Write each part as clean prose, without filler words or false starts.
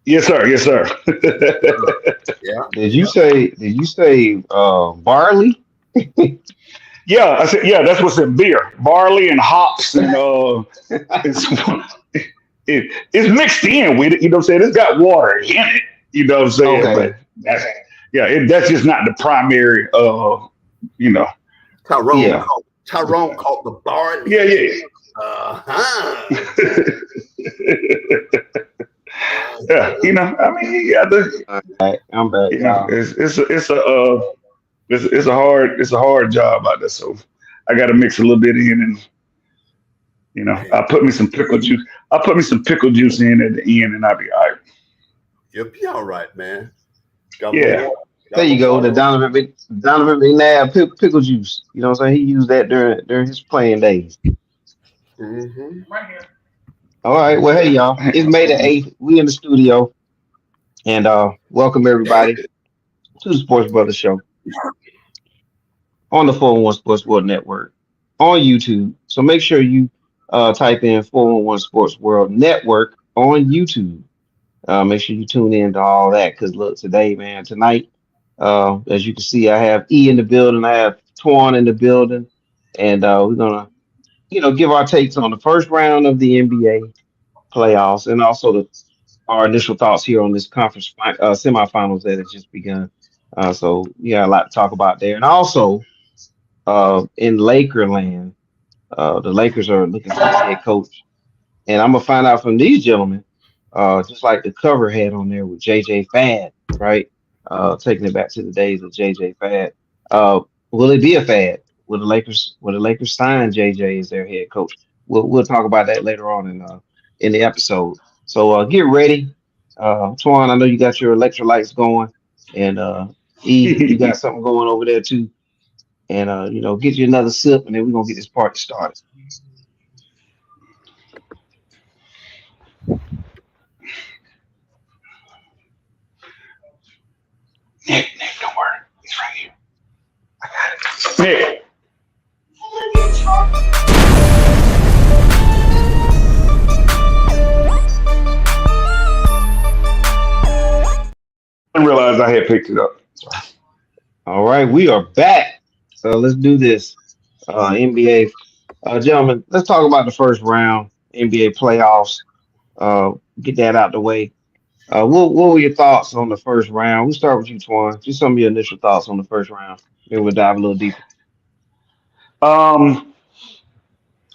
Yes, sir. Yes, sir. Yeah. Did you say barley? Yeah, I said, yeah, that's what's in beer, barley and hops, and it's it's mixed in with it. You know what I'm saying? It's got water in it. You know what I'm saying? Okay. But that's yeah, that's just not the primary. You know. Yeah. Tyrone called the barley. Yeah, yeah. Uh-huh. Yeah, you know, I mean, yeah, All right, I'm back, you know, y'all. it's a hard job out there. So I got to mix a little bit in, and you know, Man, I put me some pickle juice. I put me some pickle juice in at the end, and I'll be all right. you'll be all right, man. Got a little Yeah, water. There Got a you little go. The water. Donovan McNabb pickle juice. You know what I'm saying? He used that during his playing days. Mm-hmm. All right. Well, hey y'all. It's May the 8th. We in the studio, and welcome everybody to the Sports Brothers Show on the 401 Sports World Network on YouTube. So make sure you type in 401 Sports World Network on YouTube. Make sure you tune in to all that because look, today, man, tonight, as you can see, I have E in the building, I have Twan in the building, and we're gonna, give our takes on the first round of the NBA playoffs and also our initial thoughts here on this semifinals that has just begun. So yeah, a lot to talk about there, and also in Lakerland, the Lakers are looking for a head coach, and I'm gonna find out from these gentlemen, just like the cover had on there with JJ Fad, right? Taking it back to the days of JJ Fad. Uh, will it be a fad? Will the Lakers sign JJ as their head coach? We'll talk about that later on in the episode. So get ready. Twan, I know you got your electrolytes going, and E, you got something going over there too. And get you another sip, and then we're gonna get this party started. Nick, don't worry, it's right here. I got it. Nick, I didn't realize I had picked it up. Sorry. All right, we are back. So let's do this. NBA, gentlemen, let's talk about the first round NBA playoffs. Get that out the way. What were your thoughts on the first round? We'll start with you, Twan. Just some of your initial thoughts on the first round. Then we'll dive a little deeper. Um,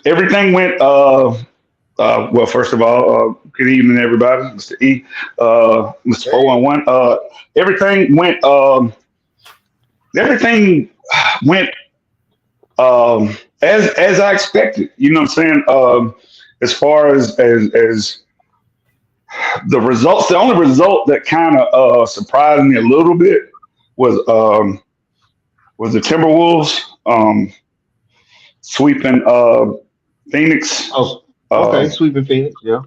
everything went. Well, first of all, good evening, everybody. Mr. E, Mr. Hey. 411. Everything went. Everything went as I expected. You know what I'm saying? As far as the results, the only result that kind of surprised me a little bit was was the Timberwolves sweeping Phoenix. Oh, okay, Uh, sweeping Phoenix. Yeah.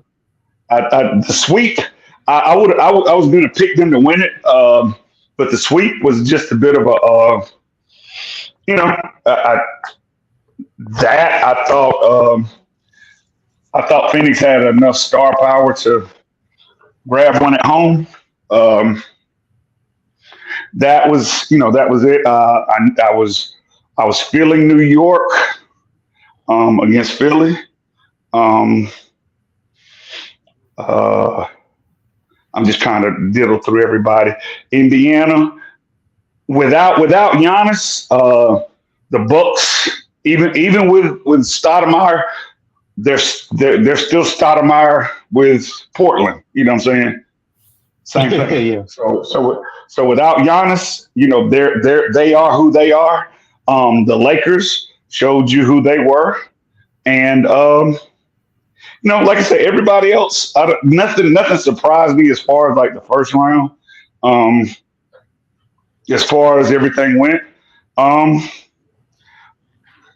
the sweep, I was going to pick them to win it, but the sweep was just a bit of a, you know, that I thought Phoenix had enough star power to grab one at home. Um, that was it. I was feeling New York against Philly. Um, uh, I'm just trying to diddle through everybody. Indiana, without Giannis, the Bucks, even with Stoudemire, they're still Stoudemire with Portland. You know what I'm saying? Same thing. Yeah. So without Giannis, they are who they are. The Lakers showed you who they were, and like I said, everybody else, nothing surprised me as far as like the first round. Um, as far as everything went, um,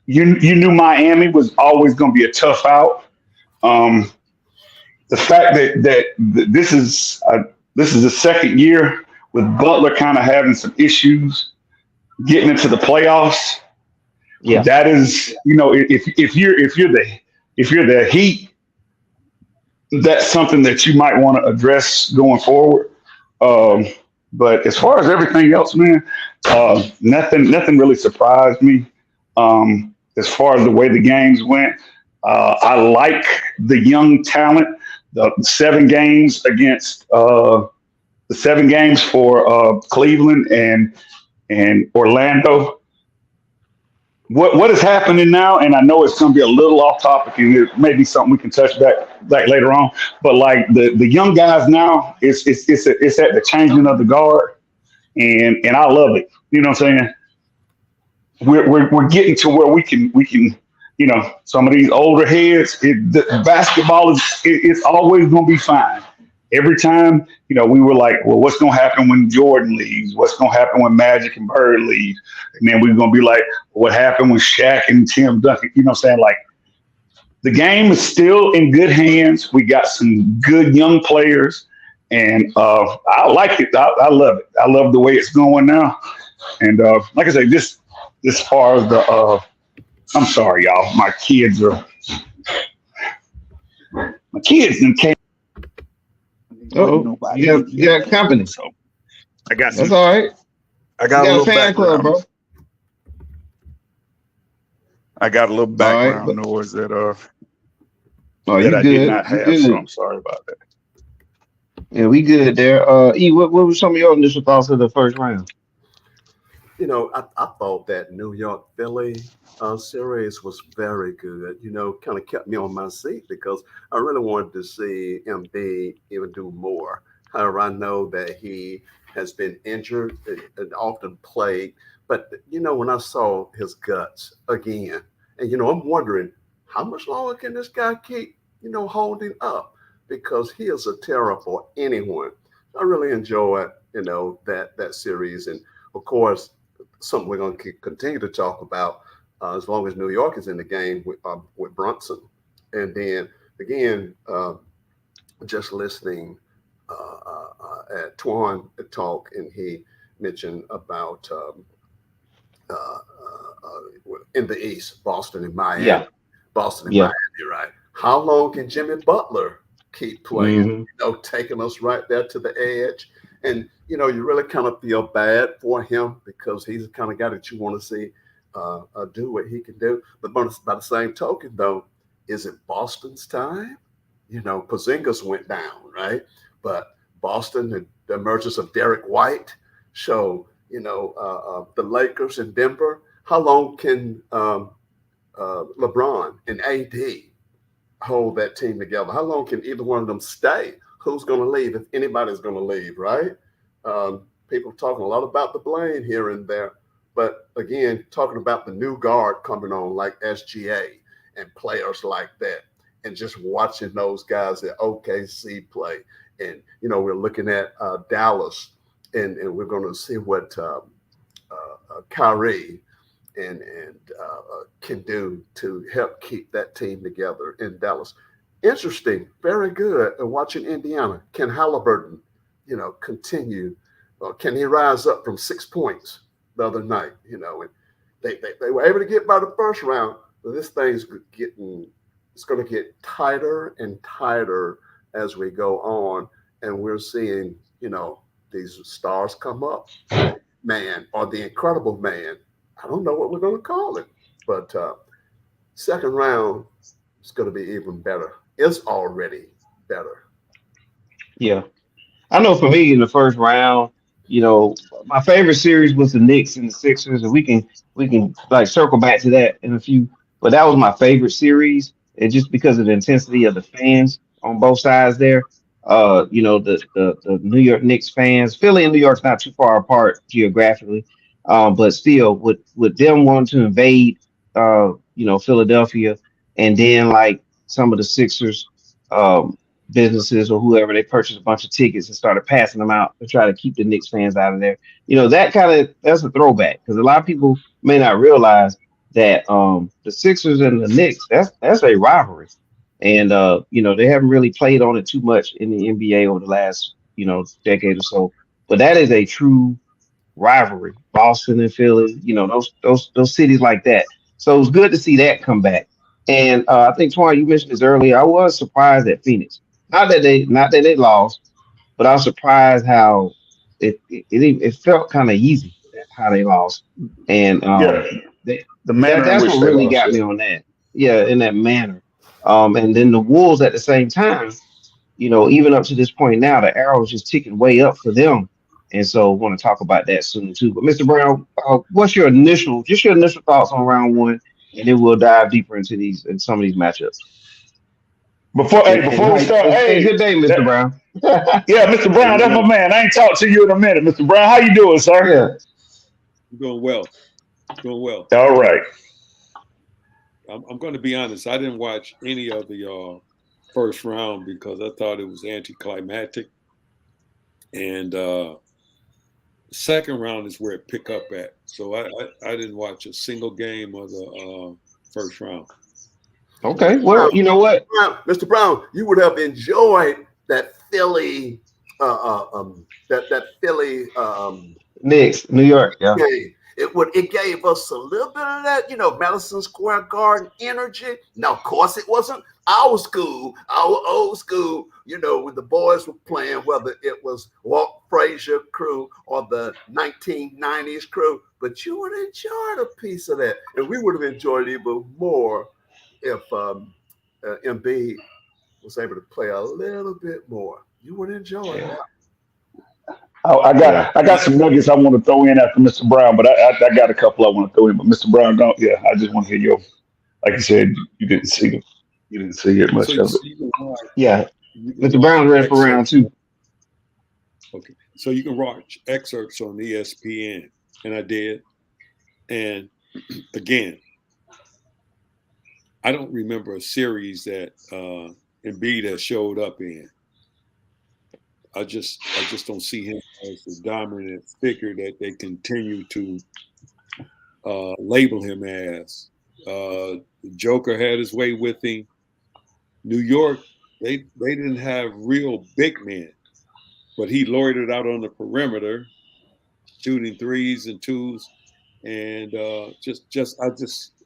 you knew Miami was always going to be a tough out. Um, the fact that this is the second year with Butler kind of having some issues getting into the playoffs. Yeah. That is, if you're the Heat, that's something that you might want to address going forward. Um, but as far as everything else, man, nothing really surprised me. As far as the way the games went, I like the young talent. The 7 games against the 7 games for Cleveland and Orlando. What is happening now, and I know it's going to be a little off topic, and it may be something we can touch back later on. But like the young guys now, it's at the changing of the guard, and I love it. You know what I'm saying? We're getting to where we can some of these older heads. The basketball it's always going to be fine. Every time, we were like, well, what's going to happen when Jordan leaves? What's going to happen when Magic and Bird leave? And then we're going to be like, what happened when Shaq and Tim Duncan? You know what I'm saying? Like, the game is still in good hands. We got some good young players, and I like it. I love it. I love the way it's going now. And like I say, this as far as the I'm sorry, y'all. My kids and came. Oh, you got company. So I got that's all right. I got a little fan club, bro. I got a little background right, noise that you I good. did not have, so I'm sorry about that. Yeah, we good there. E, what were some of your initial thoughts of the first round? I thought that New York Philly series was very good. Kind of kept me on my seat because I really wanted to see Embiid even do more. However, I know that he has been injured and often played. But, when I saw his guts again, and, I'm wondering how much longer can this guy keep, holding up? Because he is a terror for anyone. I really enjoyed, that series. And, of course, something we're going to continue to talk about as long as New York is in the game with Brunson. And then, again, just listening at Twan talk, and he mentioned about in the East, Boston and Miami. Yeah. Boston and Miami, right? How long can Jimmy Butler keep playing? Taking us right there to the edge. And, you really kind of feel bad for him because he's the kind of guy that you want to see do what he can do. But by the same token, though, is it Boston's time? Porzingis went down, right? But Boston and the emergence of Derek White show, the Lakers in Denver. How long can LeBron and AD hold that team together? How long can either one of them stay? Who's going to leave if anybody's going to leave, right? People talking a lot about the blame here and there. But again, talking about the new guard coming on like SGA and players like that, and just watching those guys at OKC play. And, we're looking at Dallas, and we're going to see what Kyrie and can do to help keep that team together in Dallas. Interesting, very good. And watching Indiana, can Halliburton, continue? Can he rise up from 6 points the other night? And they were able to get by the first round, but this thing's it's going to get tighter and tighter as we go on, and we're seeing, these stars come up, man, or the incredible man. I don't know what we're going to call it, but second round is going to be even better. It's already better. Yeah. I know for me in the first round, my favorite series was the Knicks and the Sixers, and we can like circle back to that in a few. But that was my favorite series, and just because of the intensity of the fans on both sides there. The New York Knicks fans, Philly and New York's not too far apart geographically, but still with them wanting to invade, Philadelphia, and then like some of the Sixers businesses or whoever, they purchased a bunch of tickets and started passing them out to try to keep the Knicks fans out of there. That's a throwback because a lot of people may not realize that the Sixers and the Knicks, that's a rivalry. And they haven't really played on it too much in the NBA over the last, decade or so. But that is a true rivalry. Boston and Philly, those cities like that. So it was good to see that come back. And I think Twan, you mentioned this earlier. I was surprised at Phoenix. not that they lost, but I was surprised how it felt kind of easy how they lost, and Yeah, they, the that manner in that's which what they really lost. got me on that. Yeah, in that manner. And then the Wolves at the same time, even up to this point now, the arrow is just ticking way up for them. And so want to talk about that soon too. But Mr. Brown, what's your initial thoughts on round one, and then we'll dive deeper into some of these matchups. And Before we hi, start, hey, good day, Mr. that, Brown. yeah, Mr. Brown, that's my man. I ain't talked to you in a minute, Mr. Brown. How you doing, sir? Yeah. I'm doing well. Doing well. All right. I'm going to be honest. I didn't watch any of the first round because I thought it was anticlimactic. And second round is where it picked up at. So I didn't watch a single game of the first round. Okay. Well, you know what, Mr. Brown, you would have enjoyed that Philly, that Philly Knicks, New York. Yeah. game. It gave us a little bit of that, Madison Square Garden energy. Now, of course, it wasn't our school, our old school, when the boys were playing, whether it was Walt Frazier crew or the 1990s crew, but you would have enjoyed a piece of that. And we would have enjoyed it even more if Embiid was able to play a little bit more. You would enjoy that. Oh, I got some nuggets I want to throw in after Mr. Brown, but I got a couple I want to throw in. But Mr. Brown, don't. Yeah, I just want to hear your. Like you said, you didn't see it much of it. Yeah. Mr. Brown ready for round two. Okay, so you can watch excerpts on ESPN, and I did. And again, I don't remember a series that Embiid has showed up in. I just don't see him as the dominant figure that they continue to label him as. The Joker had his way with him. New York, they didn't have real big men, but he loitered out on the perimeter, shooting threes and twos, and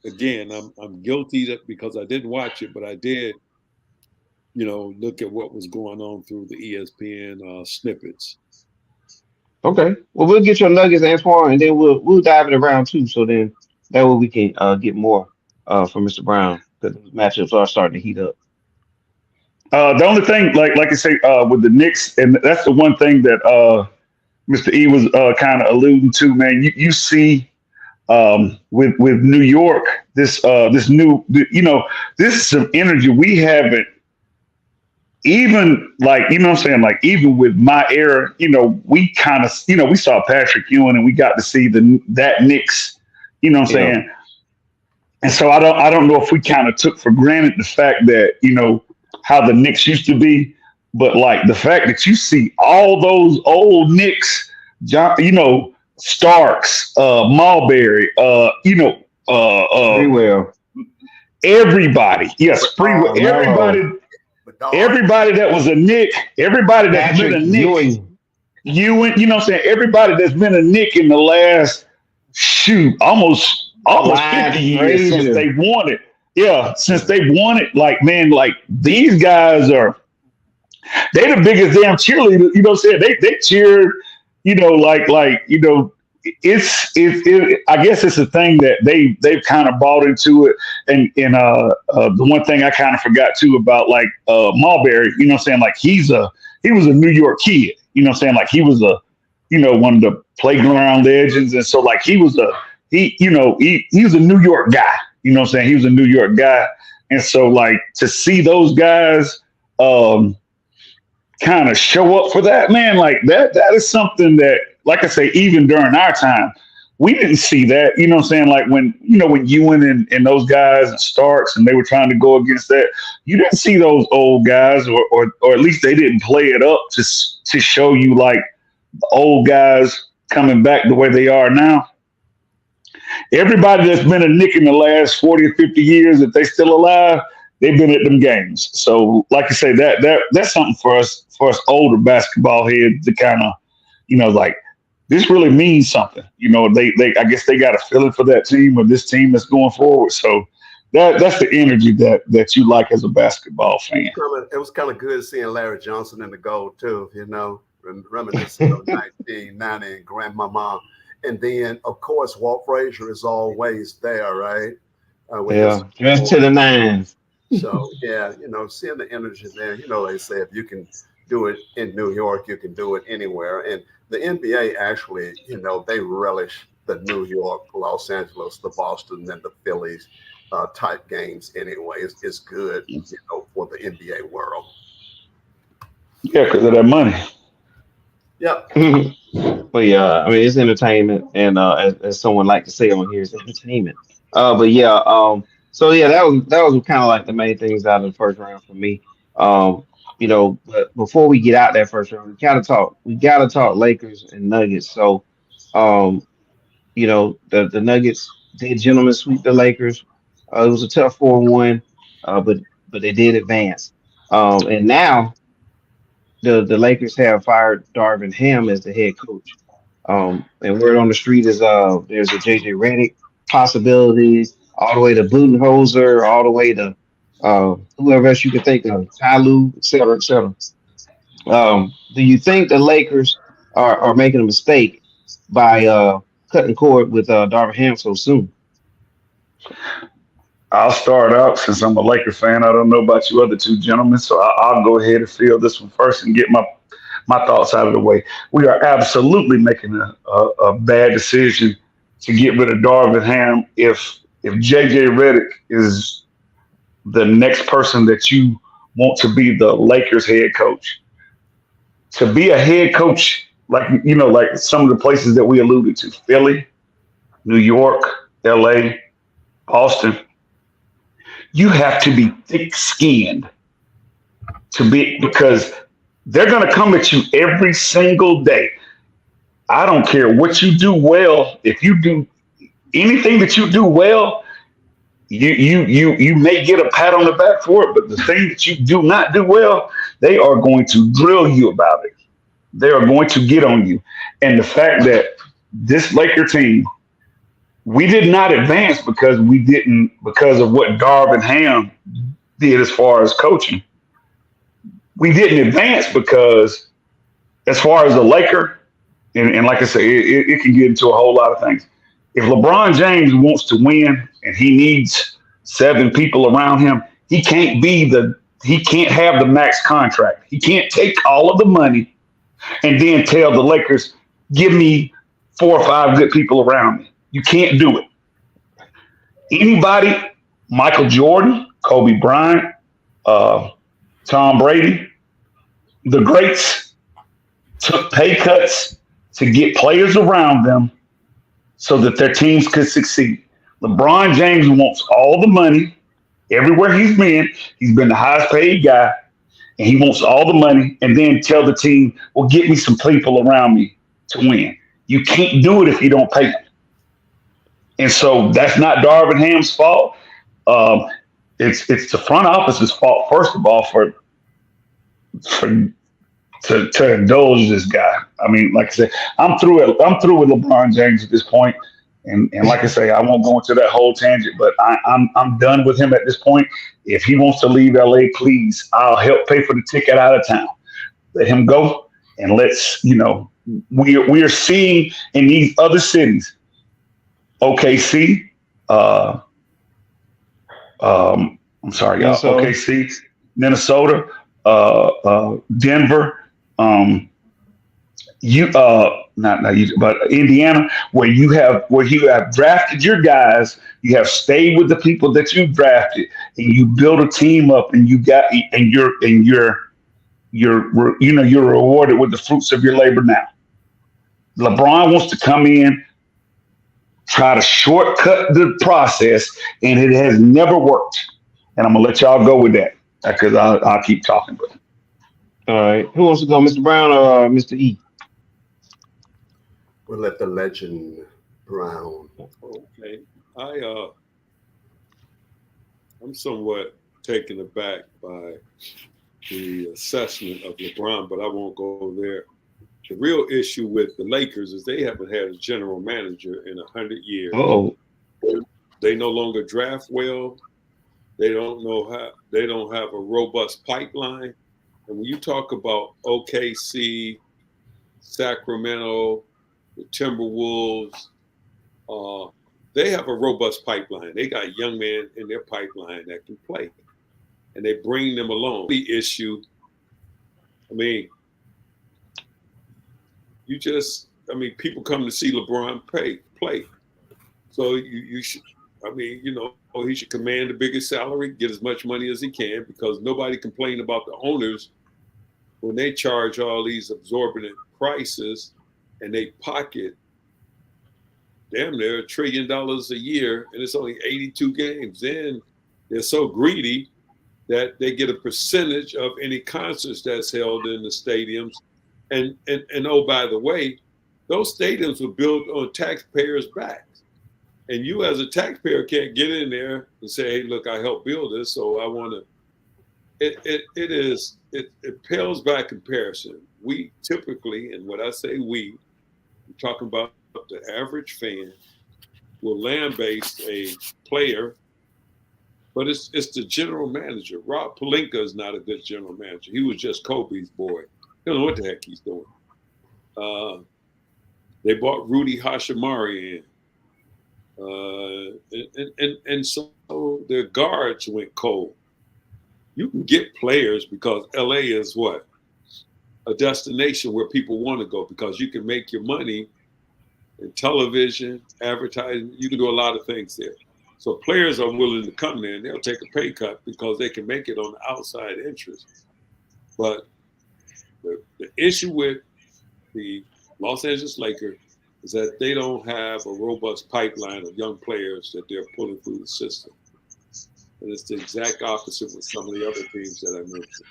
again, I'm guilty that because I didn't watch it, but I did. Look at what was going on through the ESPN snippets. Okay. Well, we'll get your nuggets, Antoine, and then we'll dive into round two. So then that way we can get more from Mr. Brown because the matchups are starting to heat up. The only thing, like I say, with the Knicks, and that's the one thing that Mr. E was kind of alluding to, man. You see with New York, this new, this is some energy we haven't. Even what I'm saying, like even with my era, we kind of, we saw Patrick Ewing and we got to see that Knicks, what I'm saying. And so I don't know if we kind of took for granted the fact that, how the Knicks used to be, but like the fact that you see all those old Knicks, Starks, Marbury, Freewell. Everybody, yes, Freewell, everybody that was a Knick, everybody that's Patrick been a Knick, Ewing. what I'm saying? Everybody that's been a Knick in the last almost 50 years since they won it. Yeah, since they won it, like, man, like these guys they the biggest damn cheerleader, what I'm saying? They cheered, I guess it's a thing that they've kind of bought into it. And the one thing I kind of forgot too about like Marbury, what I'm saying? Like he was a New York kid, what I'm saying? Like he was one of the playground legends. And so like he was a New York guy, what I'm saying? He was a New York guy. And so like to see those guys kind of show up for that, man, like that is something that, like I say, even during our time, we didn't see that, what I'm saying? Like when Ewing and those guys and Starks and they were trying to go against that, you didn't see those old guys or at least they didn't play it up to show you like the old guys coming back the way they are now. Everybody that's been a Knick in the last 40 or 50 years, if they still alive, they've been at them games. So like I say, that's something for us older basketball heads to kind of, like, this really means something. They I guess they got a feeling for that team or this team that's going forward. So that's the energy that you like as a basketball fan. It was kind of good seeing Larry Johnson in the goal too, reminiscing of 1990 and Grandmama. And then, of course, Walt Frazier is always there, right? Yeah, dressed to the nines. So, yeah, seeing the energy there, they say if you can do it in New York, you can do it anywhere. And the NBA actually, they relish the New York, Los Angeles, the Boston, and the Phillies type games anyway. It's good, for the NBA world. Yeah, because of that money. Yep. But yeah, I mean it's entertainment, and as someone like to say on here, it's entertainment. But yeah, so yeah, that was kind of like the main things out of the first round for me. But before we get out that first round, we gotta talk Lakers and Nuggets. So, um, the Nuggets did gentlemen sweep the Lakers. It was a tough 4-1, but they did advance. And now the Lakers have fired Darvin Ham as the head coach. And word on the street is there's a JJ Reddick possibilities all the way to Budenholzer, all the way to whoever else you could think of, Tyloo, et cetera, et cetera. Do you think the Lakers are making a mistake by cutting cord with Darvin Ham so soon? I'll start out since I'm a Laker fan. I don't know about you other two gentlemen, so I'll go ahead and field this one first and get my thoughts out of the way. We are absolutely making a bad decision to get rid of Darvin Ham if JJ Reddick is the next person that you want to be the Lakers head coach. To be a head coach, like some of the places that we alluded to, Philly, New York, LA, Boston, you have to be thick-skinned because they're going to come at you every single day. I don't care what you do well. If you do anything that you do well, you may get a pat on the back for it. But the thing that you do not do well, they are going to drill you about it. They are going to get on you. And the fact that this Laker team, we did not advance because of what Darvin Ham did as far as coaching. We didn't advance because as far as the Laker, and like I say, it can get into a whole lot of things. If LeBron James wants to win and he needs 7 people around him, he can't have the max contract. He can't take all of the money and then tell the Lakers, give me 4 or 5 good people around me. You can't do it. Anybody, Michael Jordan, Kobe Bryant, Tom Brady, the greats took pay cuts to get players around them so that their teams could succeed. LeBron James wants all the money everywhere he's been. He's been the highest paid guy, and he wants all the money and then tell the team, well, get me some people around me to win. You can't do it if you don't pay them. And so that's not Darvin Ham's fault. It's the front office's fault, first of all, to indulge this guy. I mean, like I said, I'm through with LeBron James at this point. And like I say, I won't go into that whole tangent, but I'm done with him at this point. If he wants to leave LA, please, I'll help pay for the ticket out of town. Let him go, and let's, we are seeing in these other cities, OKC, I'm sorry, y'all, OKC, Minnesota, Denver, but Indiana, where you have drafted your guys, you have stayed with the people that you drafted, and you build a team up, and you're rewarded with the fruits of your labor now. LeBron wants to come in, try to shortcut the process, and it has never worked. And I'm gonna let y'all go with that because I'll keep talking. But all right, who wants to go, Mr. Brown or Mr. E? We'll let the legend Brown. Okay, I'm somewhat taken aback by the assessment of LeBron, but I won't go there. The real issue with the Lakers is they haven't had a general manager in 100 years. Oh, they no longer draft well. They don't have a robust pipeline. And when you talk about OKC, Sacramento, the Timberwolves, they have a robust pipeline. They got young men in their pipeline that can play, and they bring them along. The issue, I mean, people come to see LeBron play. So you should, he should command the biggest salary, get as much money as he can, because nobody complained about the owners when they charge all these exorbitant prices and they pocket damn near $1 trillion a year, and it's only 82 games. Then they're so greedy that they get a percentage of any concerts that's held in the stadiums. And oh, by the way, those stadiums were built on taxpayers' backs. And you as a taxpayer can't get in there and say, hey, look, I helped build this, so I want to. It pales by comparison. We typically, and when I say we, I'm talking about the average fan, will lambaste a player, but it's the general manager. Rob Pelinka is not a good general manager. He was just Kobe's boy. He don't know what the heck he's doing. They bought Rudy Hashimari in. And so their guards went cold. You can get players because LA is what? A destination where people want to go, because you can make your money in television, advertising. You can do a lot of things there. So players are willing to come there, and they'll take a pay cut because they can make it on the outside interest. But the issue with the Los Angeles Lakers is that they don't have a robust pipeline of young players that they're pulling through the system. And it's the exact opposite with some of the other teams that I mentioned.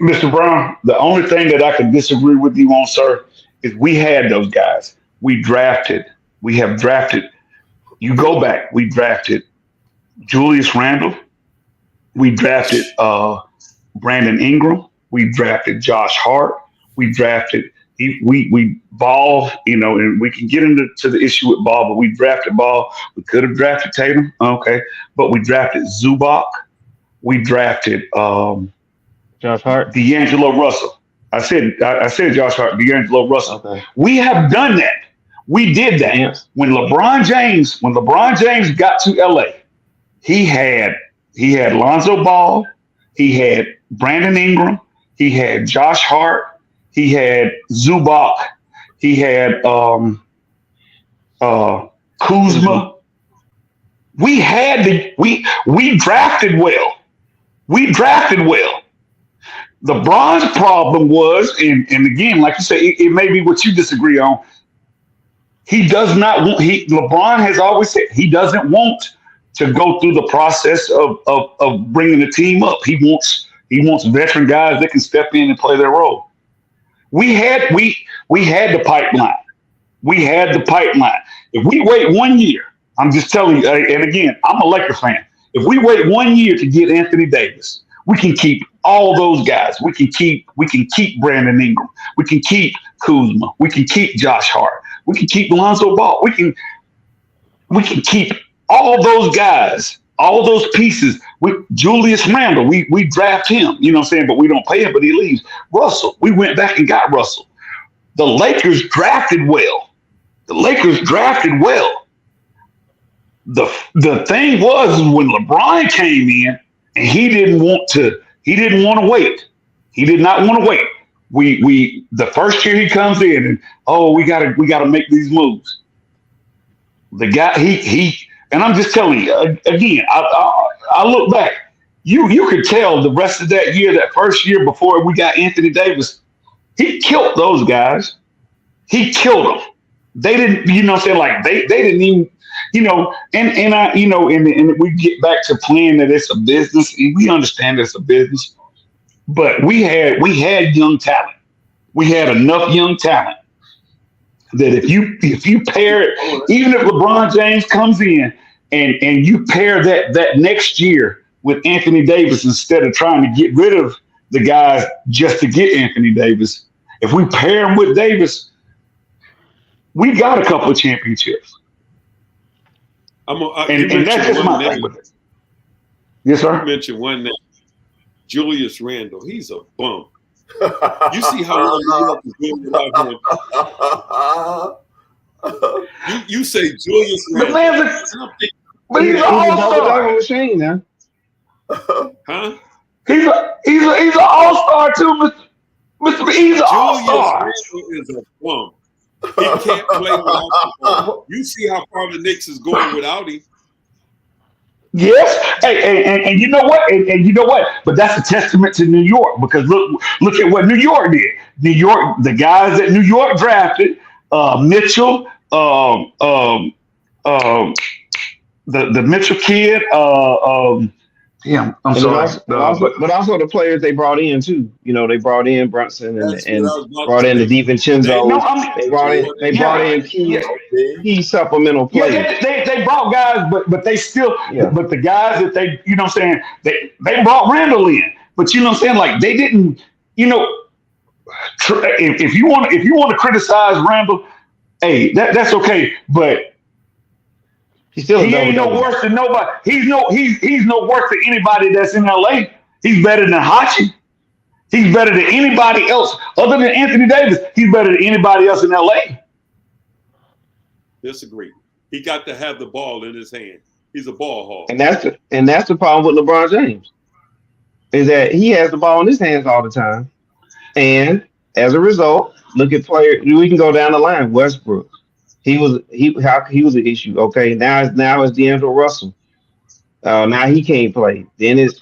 Mr. Brown, the only thing that I can disagree with you on, sir, is we had those guys. We have drafted. You go back, we drafted Julius Randle. We drafted Brandon Ingram. We drafted Josh Hart. We drafted, we Ball, and we can get into the issue with Ball, but we drafted Ball. We could have drafted Tatum, okay, but we drafted Zubac. We drafted Josh Hart, D'Angelo Russell. I said Josh Hart, D'Angelo Russell. Okay. We have done that. We did that. Yes. When LeBron James got to LA, he had Lonzo Ball, he had Brandon Ingram, he had Josh Hart, he had Zubac, he had Kuzma. We drafted well. LeBron's problem was, and again, like you say, it may be what you disagree on. He does not want. LeBron has always said he doesn't want to go through the process of bringing the team up. He wants veteran guys that can step in and play their role. We had the pipeline. We had the pipeline. If we wait 1 year, I'm just telling you, and again, I'm a Laker fan. If we wait 1 year to get Anthony Davis, we can keep all those guys. We can keep Brandon Ingram. We can keep Kuzma. We can keep Josh Hart. We can keep Lonzo Ball. We can keep all those guys, all those pieces. Julius Randle, we draft him, you know what I'm saying, but we don't pay him, but he leaves. Russell, we went back and got Russell. The Lakers drafted well. The thing was when LeBron came in, and he didn't want to wait. He did not want to wait. We the first year he comes in and we gotta make these moves. The guy he and I'm just telling you again. I look back. You could tell the rest of that year, that first year before we got Anthony Davis, he killed those guys. He killed them. They didn't, like they didn't even. And we get back to playing that it's a business, and we understand it's a business, but we had young talent. We had enough young talent that if you pair it, even if LeBron James comes in and you pair that next year with Anthony Davis instead of trying to get rid of the guys just to get Anthony Davis, if we pair him with Davis, we got a couple of championships. And that's just my thing with it. Yes, sir. You mentioned one name, Julius Randle. He's a bum. You see how long New York is doing without him. You say Julius Randle. But he's an all-star machine now. Huh? He's an all-star too, Mr. He's an all-star. Julius Randle is a bum. He can't play without the ball. You see how far the Knicks is going without him. Yes, and you know what? And you know what? But that's a testament to New York, because look at what New York did. New York, the guys that New York drafted, Mitchell, the Mitchell kid, damn, I'm sorry. But also the players they brought in too. You know, they brought in Brunson and brought in the DiVincenzo. They brought in key supplemental players. Yeah, they brought guys, but they still, but the guys that they, you know what I'm saying, they brought Randall in, but you know what I'm saying, like they didn't, you know, if you want to criticize Randall, hey, that's okay, but. He ain't no worse than nobody. He's no worse than anybody that's in LA. He's better than Hachi. He's better than anybody else other than Anthony Davis. He's better than anybody else in LA. Disagree. He got to have the ball in his hand. He's a ball hog. And that's the problem with LeBron James, is that he has the ball in his hands all the time. And as a result, look at players. We can go down the line. Westbrook. He was an issue. Okay, now it's D'Angelo Russell. Now he can't play. Then it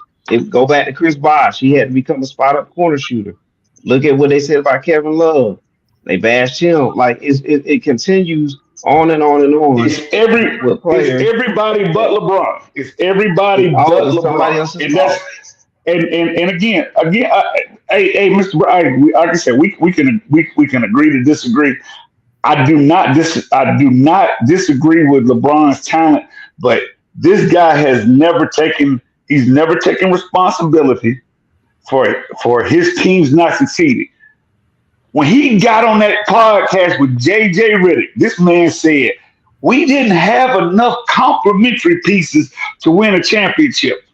go back to Chris Bosh. He had to become a spot up corner shooter. Look at what they said about Kevin Love. They bashed him. Like it continues on and on and on. It's everybody but LeBron. It's everybody but LeBron. And that's and again, hey, Mr. Brian, like I said, we can agree to disagree. I do not disagree with LeBron's talent, but this guy has never taken responsibility for his teams not succeeding. When he got on that podcast with JJ Reddick, this man said, we didn't have enough complementary pieces to win a championship.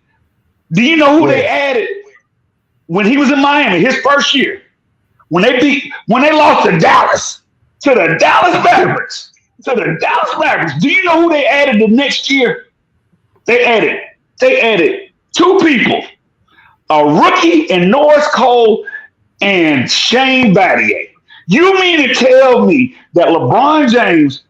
Do you know who they added when he was in Miami, his first year? When they lost to Dallas. To the Dallas Mavericks. Do you know who they added the next year? They added two people, a rookie in Norris Cole and Shane Battier. You mean to tell me that LeBron James,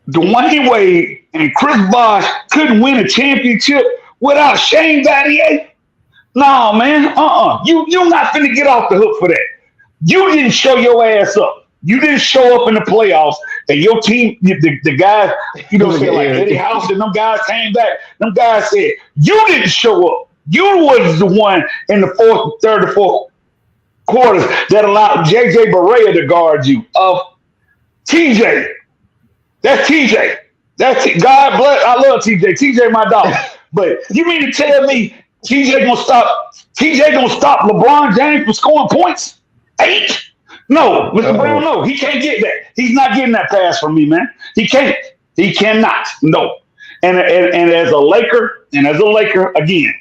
Dwayne Wade, and Chris Bosh couldn't win a championship without Shane Battier? No, man. You're not finna get off the hook for that. You didn't show your ass up. You didn't show up in the playoffs, and your team, the guys, you know, like Eddie House and them guys came back. Them guys said, you didn't show up. You was the one in the third or fourth quarters that allowed JJ Barea to guard you. TJ. That's TJ. God bless. I love TJ. TJ, my dog. But you mean to tell me TJ gonna stop LeBron James from scoring points? 8? No, Mr. Brown, no. He can't get that. He's not getting that pass from me, man. He can't. He cannot. No. And as a Laker, again,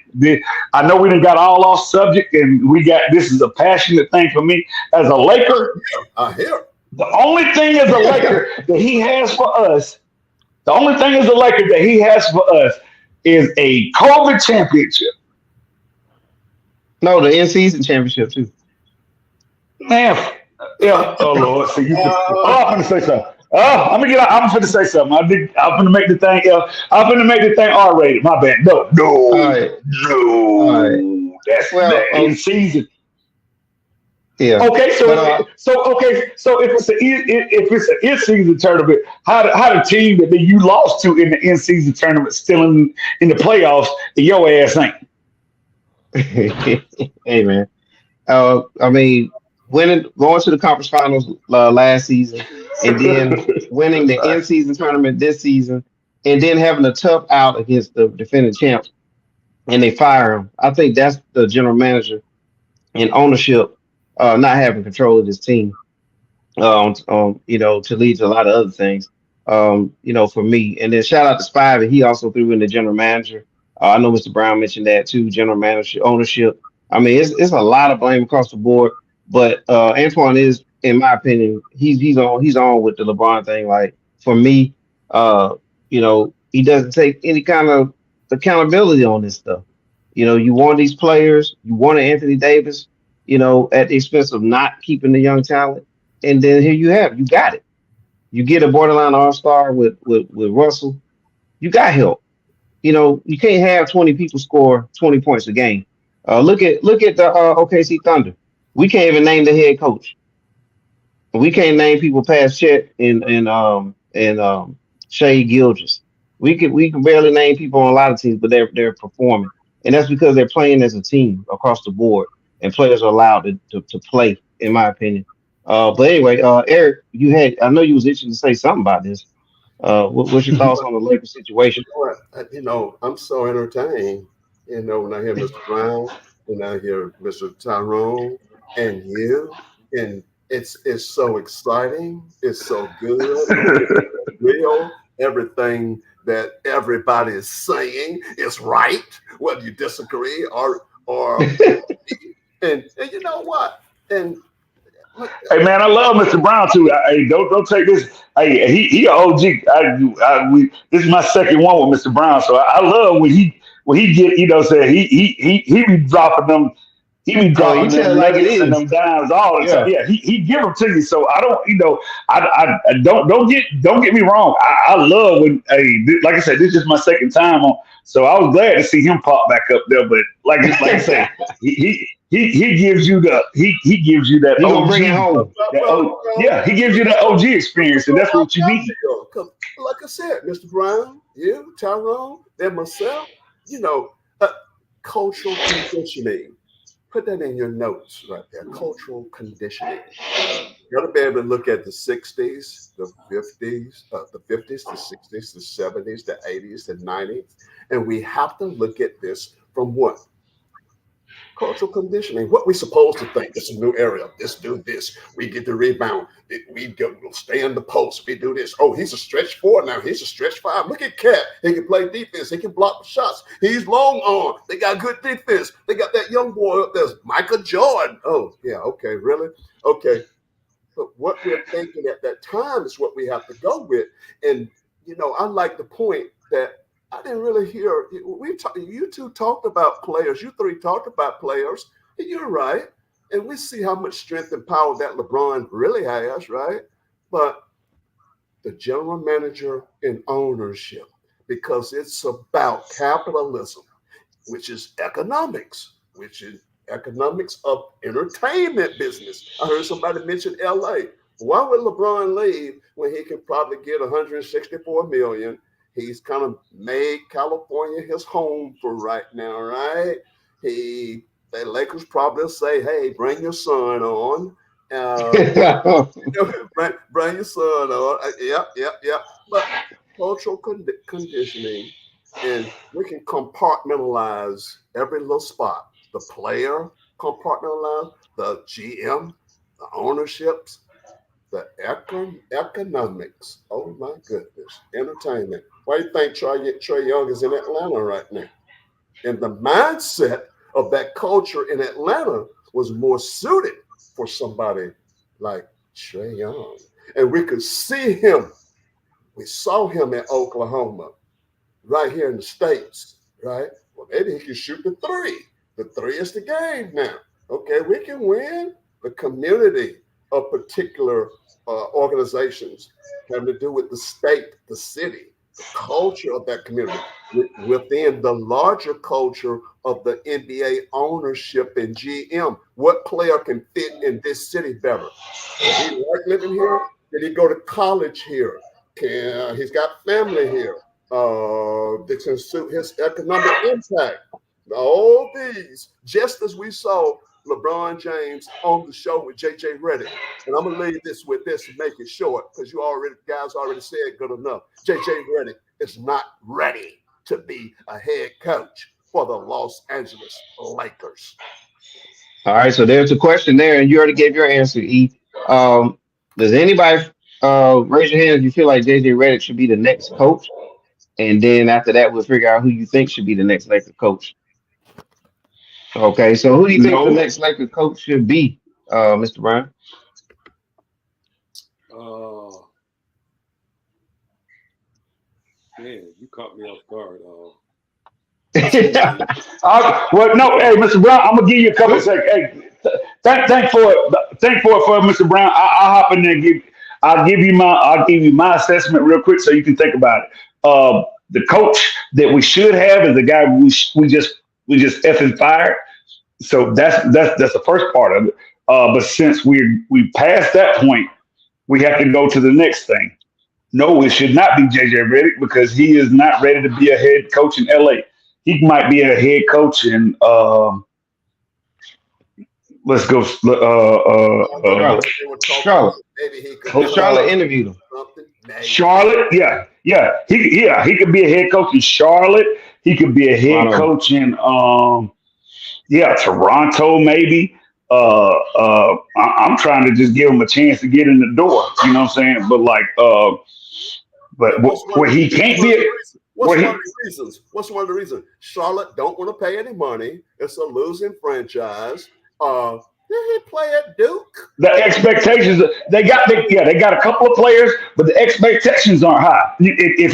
I know we done got all off subject, and this is a passionate thing for me. As a Laker, I hear. The only thing as a Laker that he has for us, is a COVID championship. No, the in-season championship too. Man, yeah. Oh Lord, so I'm gonna say something. I'm gonna say something. I'm gonna make the thing. I'm gonna make the thing R-rated. My bad. No. Right. That's in season. Yeah. Okay. So if it's an in-season tournament, how the team that you lost to in the in-season tournament still in the playoffs, and your ass ain't? Hey man. I mean, going to the conference finals last season, and then winning the in-season tournament this season, and then having a tough out against the defending champs, and they fire him. I think that's the general manager and ownership not having control of this team, to lead to a lot of other things. For me. And then shout out to Spivey. He also threw in the general manager. I know Mr. Brown mentioned that too, general manager ownership. I mean, it's a lot of blame across the board, but Antoine is, in my opinion, he's on with the LeBron thing. Like for me, he doesn't take any kind of accountability on this stuff. You want these players, you want Anthony Davis, at the expense of not keeping the young talent, and then here you got it. You get a borderline all-star with Russell, you got help. You can't have 20 people score 20 points a game. Look at the OKC Thunder. We can't even name the head coach. We can't name people past Chet and Shea Gilgeous. We can barely name people on a lot of teams, but they're performing, and that's because they're playing as a team across the board, and players are allowed to play, in my opinion. But anyway, Eric, I know you was itching to say something about this. What's your thoughts on the Lakers situation? I'm so entertained, when I hear Mr. Brown and I hear Mr. Tyrone and you, and it's so exciting. It's so good. It's real. Everything that everybody is saying is right, whether you disagree or and you know what? And Hey man, I love Mr. Brown too. Hey, don't take this. Hey, he a OG. This is my second one with Mr. Brown, so I love when he get say he be dropping them. He be dropping tell them it like it nuggets and is. them dimes all the Yeah. time. Yeah, he give them to you. So I don't, I don't get me wrong. I love when like I said, this is my second time on. So I was glad to see him pop back up there. But like I said, he gives you he gives you that He gonna OG. bring it home. He gives you that OG experience, and that's what you need. Like I said, Mr. Brown, you, Tyrone, and myself, cultural conditioning. Put that in your notes right there. Cultural conditioning. You got to be able to look at the 60s, the 50s, the 60s, the 70s, the 80s, the 90s. And we have to look at this from what? Cultural conditioning. What we supposed to think. This is a new area. Let's do this. We get the rebound. We'll stay in the post. We do this. Oh, he's a stretch four now. He's a stretch five. Look at Cat. He can play defense. He can block the shots. He's long on. They got good defense. They got that young boy up there, Michael Jordan. Oh, yeah. Okay. Really? Okay. But what we're thinking at that time is what we have to go with. And, I like the point that I didn't really hear. You two talked about players. You three talked about players. And you're right. And we see how much strength and power that LeBron really has, right? But the general manager and ownership, because it's about capitalism, which is economics, of entertainment business. I heard somebody mention LA. Why would LeBron leave when he can probably get $164 million? He's kind of made California his home for right now, right? The Lakers probably say, "Hey, bring your son on." Bring your son on. Yep. But cultural conditioning, and we can compartmentalize every little spot. The player compartmentalize, the GM, the ownerships, the economics. Oh my goodness, entertainment. Why do you think Trae Young is in Atlanta right now? And the mindset of that culture in Atlanta was more suited for somebody like Trae Young. And we could see him. We saw him in Oklahoma, right here in the States, right? Well, maybe he can shoot the three. The three is the game now. Okay, we can win. The community of particular organizations having to do with the state, the city, the culture of that community within the larger culture of the NBA ownership and GM. What player can fit in this city better? Does he like living here? Did he go to college here? He's got family here. That can suit his economic impact. All these, just as we saw LeBron James on the show with JJ Reddick. And I'm gonna leave this with this and make it short because guys already said good enough. JJ Reddick is not ready to be a head coach for the Los Angeles Lakers. All right, so there's a question there, and you already gave your answer, E. Does anybody Raise your hand if you feel like JJ Reddick should be the next coach, and then after that, we'll figure out who you think should be the next Lakers coach. Okay, so who do you think the No. next Lakers coach should be, Mr. Brown? Man, you caught me off guard. Well, no, hey, Mr. Brown, I'm gonna give you a couple of seconds. Hey, thank for it, Mr. Brown. I'll hop in there and I'll give you my assessment real quick so you can think about it. The coach that we should have is the guy we just effing fired. So that's the first part of it. But since we passed that point, we have to go to the next thing. No, it should not be JJ Reddick because he is not ready to be a head coach in LA. He might be a head coach in let's go Charlotte. Maybe he could Charlotte interviewed him. Charlotte, yeah. He could be a head coach in Charlotte. He could be a head coach in Toronto maybe. I'm trying to just give him a chance to get in the door. You know what I'm saying? But like, where he can't be. What's one of the reasons? Charlotte don't want to pay any money. It's a losing franchise. Did he play at Duke? The expectations they got a couple of players, but the expectations aren't high. If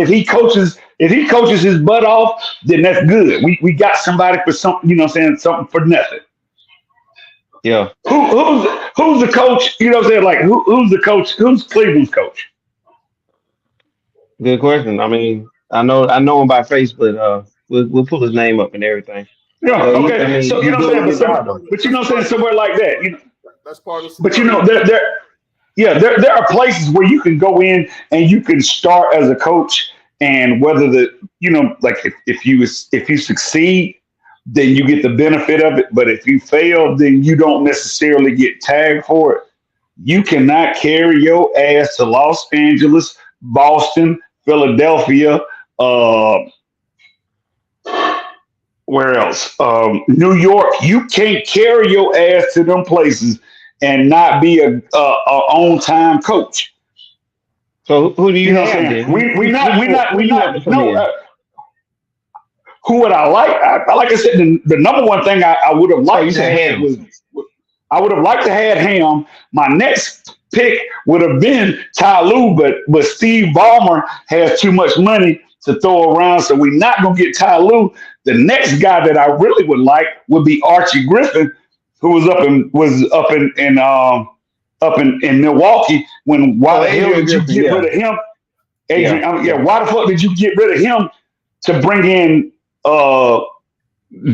he coaches his butt off, then that's good. We got somebody for something, you know what I'm saying, something for nothing. Yeah. Who's the coach? You know what I'm saying? Like who's the coach? Who's Cleveland's coach? Good question. I mean, I know him by face, but we'll pull his name up and everything. Yeah, okay. So you know what I'm saying, but you know what I'm saying, somewhere like that, you know. That's part of. But you know, there are places where you can go in and you can start as a coach, and whether if you succeed, then you get the benefit of it. But if you fail, then you don't necessarily get tagged for it. You cannot carry your ass to Los Angeles, Boston, Philadelphia, where else? New York. You can't carry your ass to them places and not be a on-time coach. So who do you have? We not. No. Who would I like? Like I said, the number one thing I would have liked to have was I would have liked to have Ham. My next pick would have been Ty Lue, but Steve Ballmer has too much money to throw around, so we're not gonna get Ty Lue. The next guy that I really would like would be Archie Griffin, who was up in Milwaukee. Why the hell did you get rid of him? Adrian, why the fuck did you get rid of him to bring in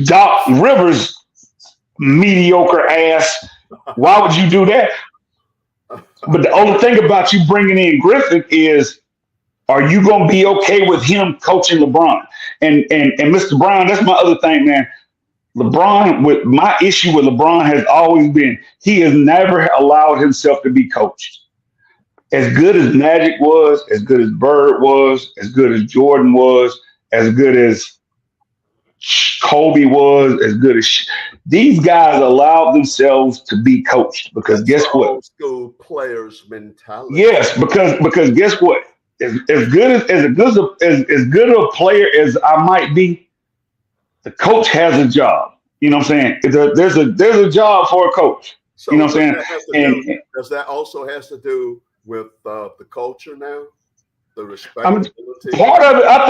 Doc Rivers' mediocre ass? Why would you do that? But the only thing about you bringing in Griffin is, are you going to be okay with him coaching LeBron? And Mr. Brown, that's my other thing, man. My issue with LeBron has always been he has never allowed himself to be coached. As good as Magic was, as good as Bird was, as good as Jordan was, as good as Kobe was, as good as these guys allowed themselves to be coached, because guess what? Old school players mentality. Yes, because guess what? As good a player as I might be, the coach has a job. You know what I'm saying? There's a job for a coach. So you know what I'm saying? Does that also has to do with the culture now? The respectability. Part of it, I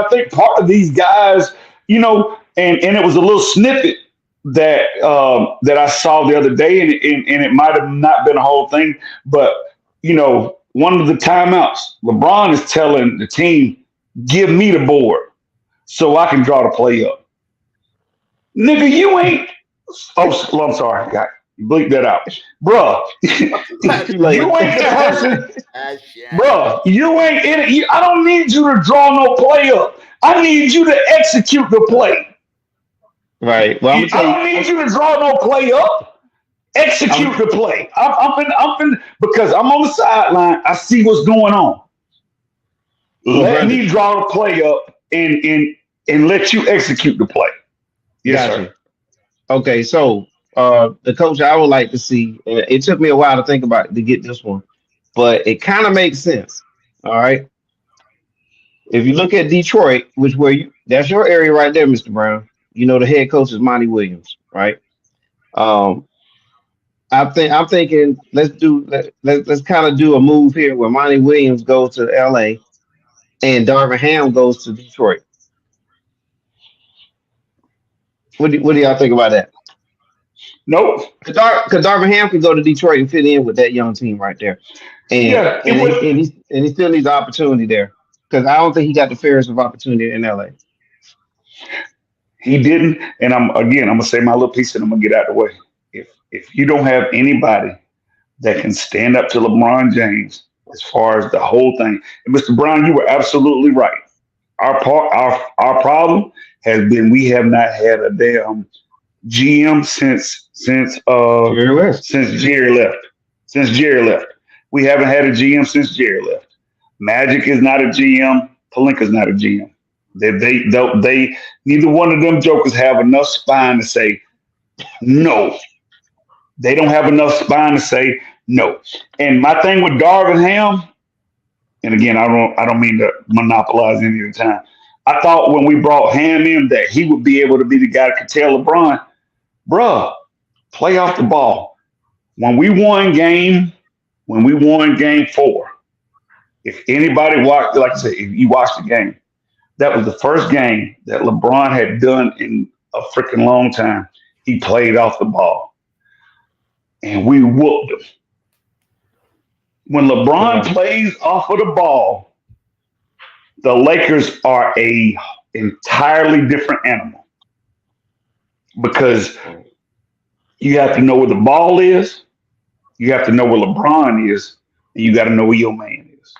think part of these guys, you know, and it was a little snippet that I saw the other day, and it might have not been a whole thing, but you know, one of the timeouts, LeBron is telling the team, "Give me the board so I can draw the play up." Nigga, you ain't. Oh, I'm sorry, God. Bleep that out, bruh. You ain't the person, bruh. You ain't in it. I don't need you to draw no play up. I need you to execute the play. Right. Well, I don't need you to draw no play up. Execute the play. I'm because I'm on the sideline. I see what's going on. Let me draw the play up and let you execute the play. Yes, sir. Okay, so the coach I would like to see. It took me a while to think about to get this one, but it kind of makes sense. All right. If you look at Detroit, which where you that's your area right there, Mr. Brown. You know the head coach is Monty Williams, right? Um, I'm thinking let's kind of do a move here where Monty Williams goes to LA and Darvin Ham goes to Detroit. What do y'all think about that? Nope. Because Darvin Ham can go to Detroit and fit in with that young team right there, Yeah, it would. he still needs opportunity there because I don't think he got the fairest of opportunity in LA. He didn't, and I'm gonna say my little piece, and I'm gonna get out of the way. If you don't have anybody that can stand up to LeBron James as far as the whole thing, and Mr. Brown, you were absolutely right. Our problem has been we have not had a damn GM since Jerry left. Since Jerry left, we haven't had a GM since Jerry left. Magic is not a GM. Pelinka's not a GM. They neither one of them jokers have enough spine to say no. They don't have enough spine to say no. And my thing with Darvin Ham, and again, I don't mean to monopolize any of the time. I thought when we brought Ham in that he would be able to be the guy that could tell LeBron, bruh, play off the ball. When we won game 4, if anybody watched, like I said, if you watched the game, that was the first game that LeBron had done in a freaking long time. He played off the ball. And we whooped him. When LeBron plays off of the ball, the Lakers are a entirely different animal. Because you have to know where the ball is, you have to know where LeBron is, and you got to know where your man is.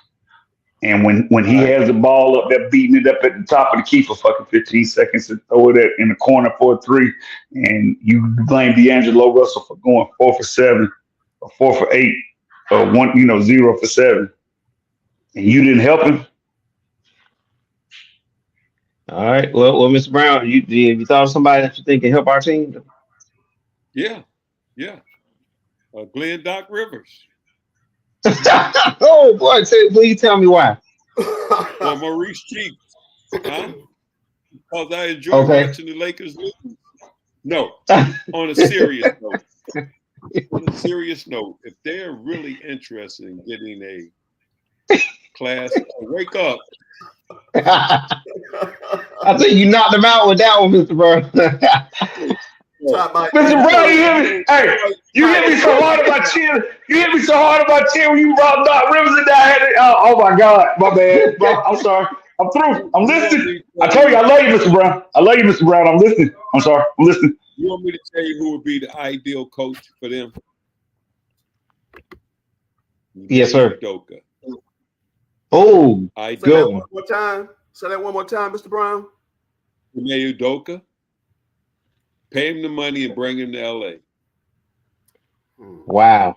And when he has the ball up there, beating it up at the top of the key for fucking 15 seconds and throw it in the corner for a 3, and you blame D'Angelo Russell for going 4 for 7 or 4 for 8 or 0 for 7, and you didn't help him. All right. Well, Mr. Brown, you thought of somebody that you think can help our team? Yeah. Glenn Doc Rivers. Oh boy, please tell me why. Or Maurice Cheeks. Huh? Because I enjoy watching the Lakers lose. No, on a serious note. On a serious note, if they're really interested in getting a class, wake up. I think you knocked him out with that one, Mr. Brown. Mr. Brown, you hit me. Hey, you hit me so hard about chin. You hit me so hard about chin when you brought Doc Rivers in there. Oh my God, my bad. I'm sorry. I'm through. I'm listening. I told you I love you, Mr. Brown. I love you, Mr. Brown. I'm listening. I'm sorry. I'm listening. You want me to tell you who would be the ideal coach for them? Yes, sir. Udoka. Oh, good one. One more time. Say that one more time, Mr. Brown. Ime Udoka. Pay him the money and bring him to LA. Wow.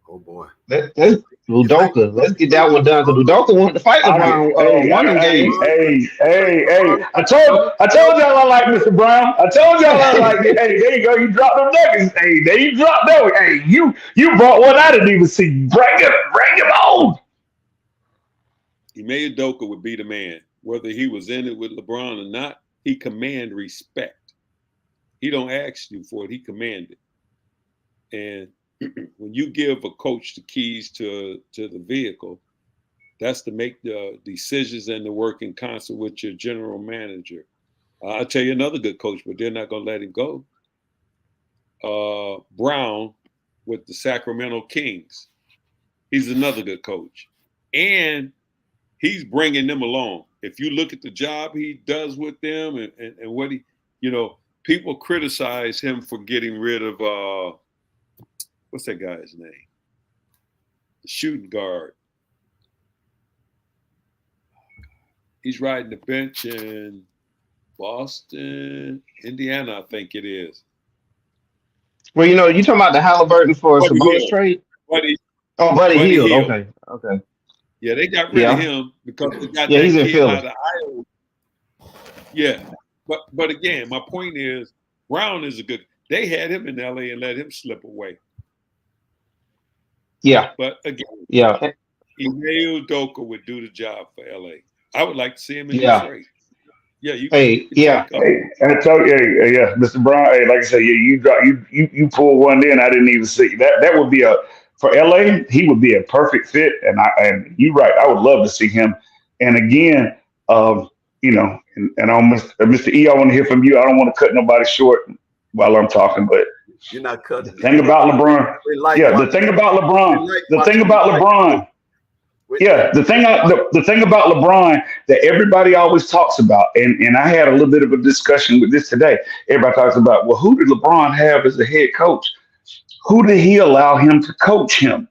Oh boy. Let's Udoka. Let's get that one done because Udoka wanted to fight LeBron. Hey. I told y'all I like Mr. Brown. I told y'all I like it. Hey, there you go. You dropped them nuggets. Hey, there you dropped them. Hey, you brought one I didn't even see. Bring him on. Ime Udoka would be the man. Whether he was in it with LeBron or not, he command respect. He don't ask you for it. He commanded. And when you give a coach the keys to the vehicle, that's to make the decisions and to work in concert with your general manager. I'll tell you another good coach, but they're not going to let him go. Brown with the Sacramento Kings. He's another good coach. And he's bringing them along. If you look at the job he does with them and what he, people criticize him for getting rid of, what's that guy's name? The shooting guard. He's riding the bench in Boston, Indiana, I think it is. Well, you talking about the Halliburton for Sabonis trade? Buddy Hield. Hield. Okay. Yeah, they got rid of him because they got that he's in kid Philly. out of Iowa. Yeah. But again, my point is Brown is a good. They had him in LA and let him slip away. Yeah. But again, Yeah. Ime Udoka would do the job for LA. I would like to see him in Yeah. Detroit. Yeah, you Hey, can yeah. take Hey, I told you, yeah, Mr. Brown. Hey, like I said, you pulled one in. I didn't even see that. That would be for LA. He would be a perfect fit, and you're right. I would love to see him. And again, and on Mr. E, I want to hear from you. I don't want to cut nobody short while I'm talking, but You're not the cutting. thing about LeBron, We like yeah, what the thing about LeBron, we like the what thing we about like. LeBron. We- Yeah, the thing about LeBron that everybody always talks about, and I had a little bit of a discussion with this today. Everybody talks about, well, who did LeBron have as a head coach? Who did he allow him to coach him?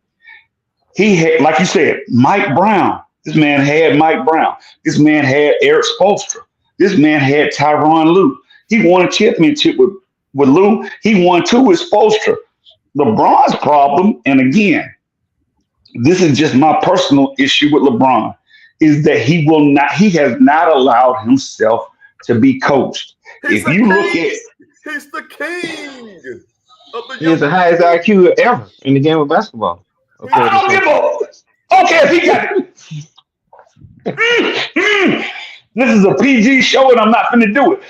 He had, like you said, Mike Brown. This man had Mike Brown. This man had Eric Spoelstra. This man had Tyronn Lue. He won a championship with Lue. He won two with Spoelstra. LeBron's problem, and again, this is just my personal issue with LeBron, is that he has not allowed himself to be coached. He's If the you look king. at, He's the king of the He has the young. highest IQ ever in the game of basketball. I don't give a, okay, if he got it. This is a PG show and I'm not going to do it.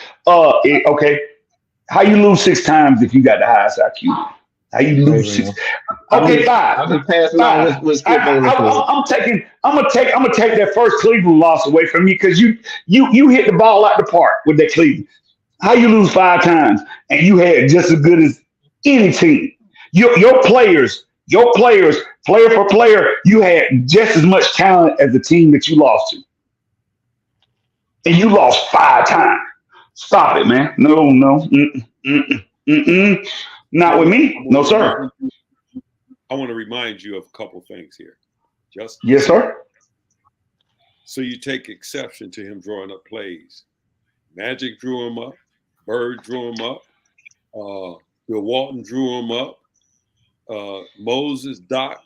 Okay, how you lose 6 times if you got the highest IQ? How you lose 6? Okay, 5. I'll be passing on with Skip on the floor. I'm gonna take that first Cleveland loss away from you because you hit the ball out the park with that Cleveland. How you lose 5 times and you had just as good as any team? Your players, player for player, you had just as much talent as the team that you lost to, and you lost 5 times. Stop it, man. No. Not with me. No, sir. I want to remind you of a couple things here. Just Yes, sir. so you take exception to him drawing up plays. Magic drew him up. Bird drew him up. Bill Walton drew him up. Moses, Doc,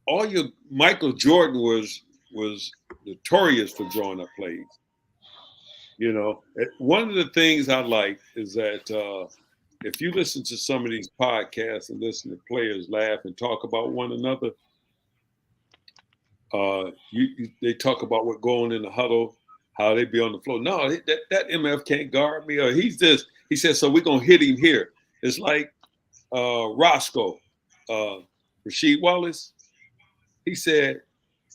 all your Michael Jordan was notorious for drawing up plays. You know, one of the things I like is that if you listen to some of these podcasts and listen to players laugh and talk about one another, they talk about what going in the huddle, how they be on the floor. No, that MF can't guard me, or he's this. He said, so we're gonna hit him here. It's like Roscoe, Rasheed Wallace. He said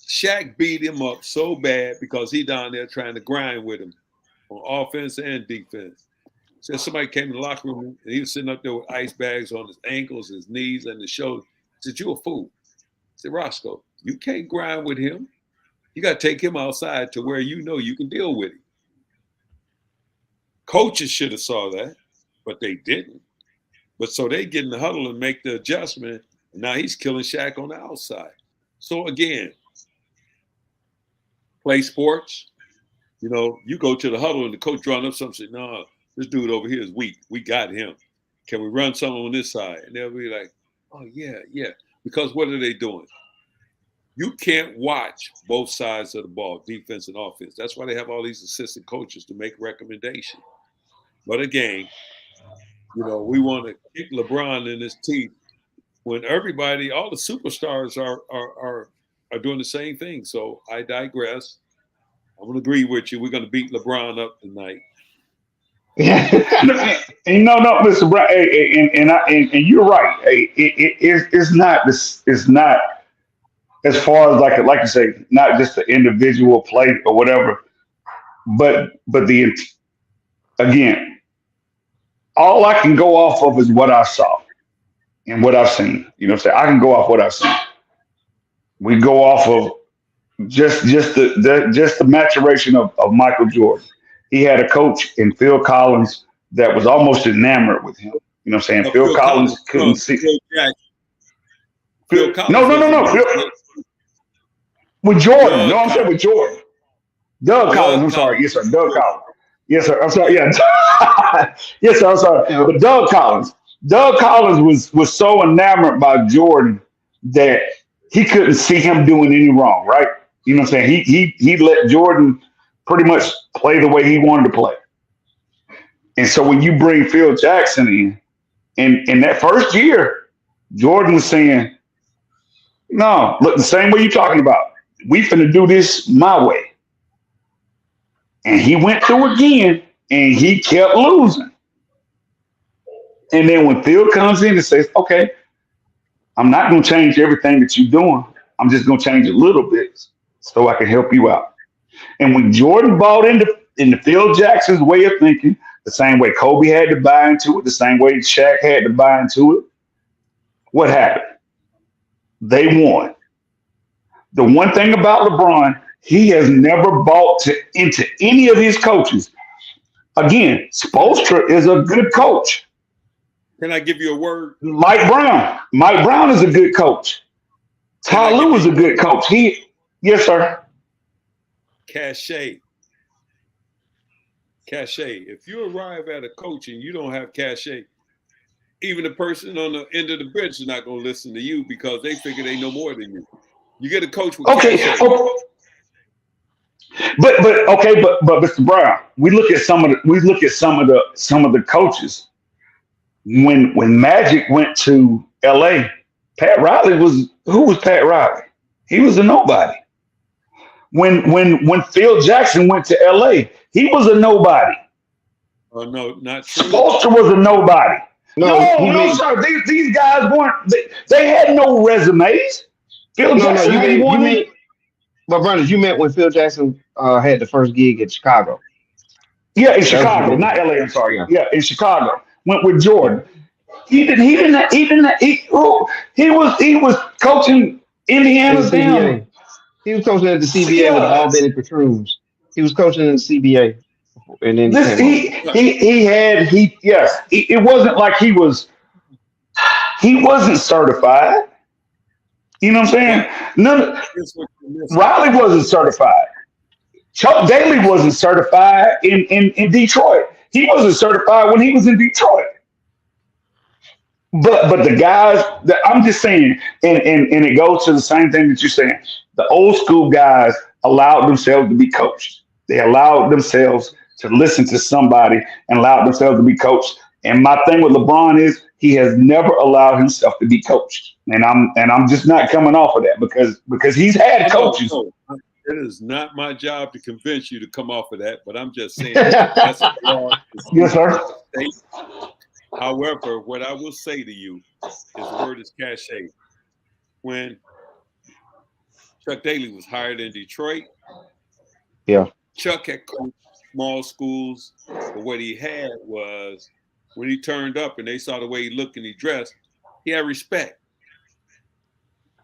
Shaq beat him up so bad because he down there trying to grind with him on offense and defense. So somebody came in the locker room and he was sitting up there with ice bags on his ankles, his knees, and his shoulders. He said, "You a fool." I said, "Roscoe, you can't grind with him. You got to take him outside to where you know you can deal with him." Coaches should have saw that, but they didn't. But so they get in the huddle and make the adjustment, and now he's killing Shaq on the outside. So again, play sports. You know, you go to the huddle and the coach drawing up something, say, "No, this dude over here is weak. We got him. Can we run something on this side?" And they'll be like, "Oh, yeah. Because what are they doing? You can't watch both sides of the ball, defense and offense. That's why they have all these assistant coaches to make recommendations. But again, you know, we want to kick LeBron in his teeth when everybody, all the superstars are doing the same thing. So I digress. I'm going to agree with you. We're going to beat LeBron up tonight. And no, Mr. Brown, and you're right. It's not this. It's not as far as like you say, not just the individual play or whatever, but the again, all I can go off of is what I saw and what I've seen. You know what I'm saying? I can go off what I've seen. We go off of just the maturation of Michael Jordan. He had a coach in Phil Collins that was almost enamored with him. You know what I'm saying? Phil Collins couldn't see. Phil Collins. No. With Jordan. No, I'm saying with Jordan. Doug Collins. I'm sorry. Yes, sir. Doug Collins. Yes, sir. I'm sorry. Yeah. Yes, sir. I'm sorry. But Doug Collins was so enamored by Jordan that he couldn't see him doing any wrong, right? You know what I'm saying? He let Jordan pretty much play the way he wanted to play. And so when you bring Phil Jackson in in that first year, Jordan was saying, no, look, the same way you're talking about. We finna do this my way. And he went through again and he kept losing. And then when Phil comes in and says, okay, I'm not going to change everything that you're doing. I'm just going to change a little bit so I can help you out. And when Jordan bought into Phil Jackson's way of thinking, the same way Kobe had to buy into it, the same way Shaq had to buy into it, what happened? They won. The one thing about LeBron, he has never bought into any of his coaches. Again, Spoelstra is a good coach. Can I give you a word? Mike Brown is a good coach. Ty Lue is a good coach. Yes, sir. Cachet. If you arrive at a coach and you don't have cachet, even the person on the end of the bench is not going to listen to you because they figure they know more than you. You get a coach with cachet. But Mr. Brown, we look at some of the coaches. When Magic went to LA, Pat Riley who was Pat Riley? He was a nobody. When Phil Jackson went to LA, he was a nobody. Oh no, not true. Spoelstra was a nobody. No, sir. These guys weren't. They had no resumes. Phil Jackson had one. But brothers, you meant when Phil Jackson had the first gig in Chicago. Yeah, in Chicago, not LA. I'm sorry. Yeah, in Chicago. Went with Jordan. He was coaching Indiana's down. He was coaching at the CBA with all Benny Patroons. He was coaching in the CBA, and then it wasn't like he wasn't certified. You know what I'm saying? Riley wasn't certified. Chuck Daly wasn't certified in Detroit. He wasn't certified when he was in Detroit. But the guys that I'm just saying, and it goes to the same thing that you're saying. The old school guys allowed themselves to be coached. They allowed themselves to listen to somebody and allowed themselves to be coached. And my thing with LeBron is he has never allowed himself to be coached. And I'm just not coming off of that because he's had coaches. It is not my job to convince you to come off of that, but I'm just saying that's a law. Yes, sir. However, what I will say to you is the word is cachet. When Chuck Daly was hired in Detroit, Chuck had coached small schools, but what he had was when he turned up and they saw the way he looked and he dressed, he had respect.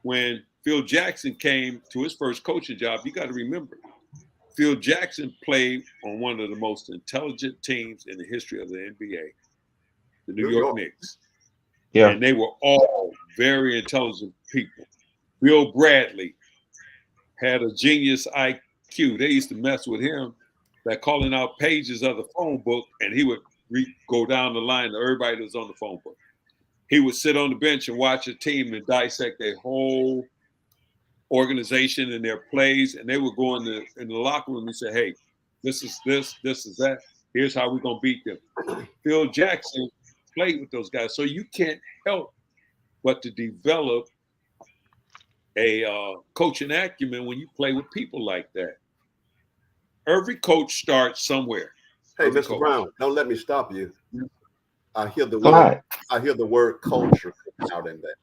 When Phil Jackson came to his first coaching job, you got to remember, Phil Jackson played on one of the most intelligent teams in the history of the NBA, the New York Knicks. Yeah. And they were all very intelligent people. Bill Bradley had a genius IQ. They used to mess with him by calling out pages of the phone book, and he would go down the line to everybody that was on the phone book. He would sit on the bench and watch a team and dissect their whole organization and their plays, and they would go in the locker room and say, hey, this is this is that. Here's how we're going to beat them. Phil Jackson played with those guys. So you can't help but to develop a coaching acumen when you play with people like that. Every coach starts somewhere. Hey, Mr. Brown, don't let me stop you. I hear the word culture out in that.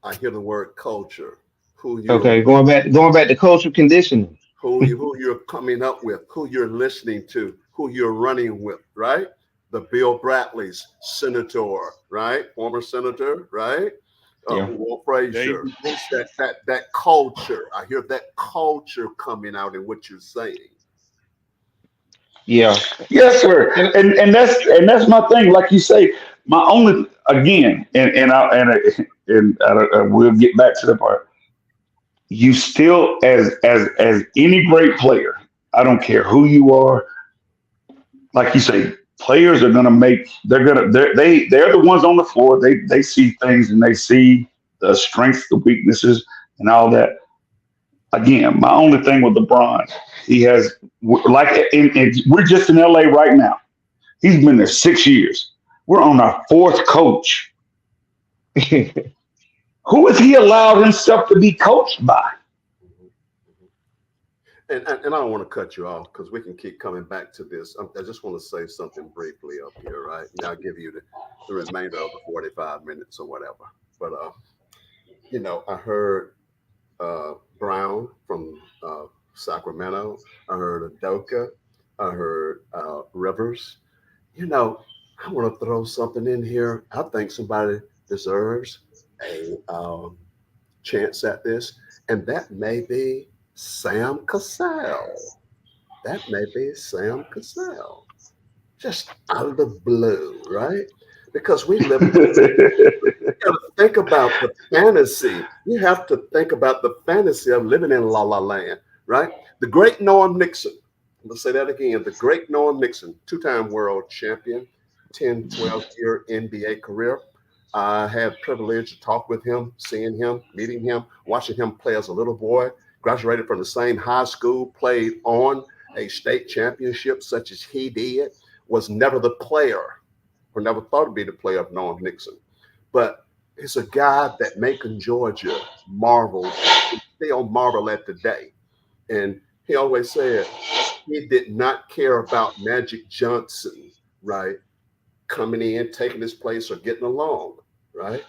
I hear the word culture. Going back to cultural conditioning. Who you're coming up with, who you're listening to, who you're running with, right? The Bill Bradley's, senator, right? Former senator, right? Walt Frazier. That culture. I hear that culture coming out in what you're saying. Yeah. Yes, sir. And that's my thing. Like you say, my only again, and we'll get back to the part. You still, as any great player, I don't care who you are. Like you say, players are gonna make. They're the ones on the floor. They see things and they see the strengths, the weaknesses, and all that. Again, my only thing with LeBron, he has we're just in LA right now. He's been there 6 years. We're on our fourth coach. Who has he allowed himself to be coached by? And I don't want to cut you off because we can keep coming back to this. I just want to say something briefly up here, right? And I'll give you the remainder of the 45 minutes or whatever. But, I heard Brown from Sacramento. I heard Adoka. I heard Rivers. I want to throw something in here. I think somebody deserves a chance at this, and that may be Sam Cassell. That may be Sam Cassell. Just out of the blue, right? Because we live. You got to think about the fantasy. You have to think about the fantasy of living in La La Land, right? The great Norm Nixon. Let's say that again. The great Norm Nixon, two-time world champion, 10, 12-year NBA career. I had privilege to talk with him, seeing him, meeting him, watching him play as a little boy. Graduated from the same high school, played on a state championship such as he did, was never the player, or never thought to be the player of Norm Nixon. But he's a guy that Macon, Georgia marveled, still marvel at today. And he always said he did not care about Magic Johnson, right, coming in, taking his place or getting along, right?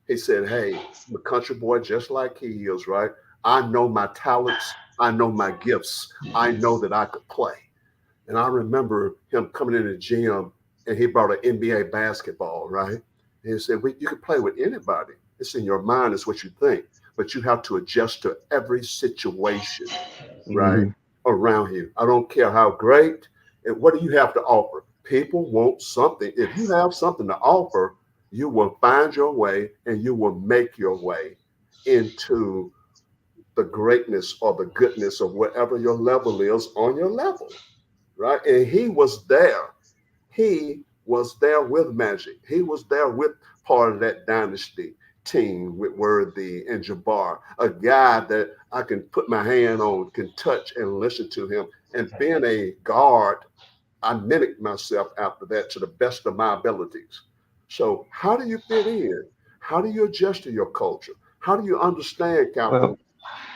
He said, hey, I'm a country boy just like he is, right? I know my talents. I know my gifts. I know that I could play. And I remember him coming in the gym and he brought an NBA basketball, right? And he said, you can play with anybody. It's in your mind, it's what you think, but you have to adjust to every situation, right, around you. I don't care how great, and what do you have to offer? People want something. If you have something to offer, you will find your way and you will make your way into the greatness or the goodness of whatever your level is on your level, right? And he was there. He was there with Magic. He was there with part of that dynasty team with Worthy and Jabbar, a guy that I can put my hand on, can touch and listen to him. And being a guard, I mimicked myself after that to the best of my abilities. So how do you fit in? How do you adjust to your culture? How do you understand California?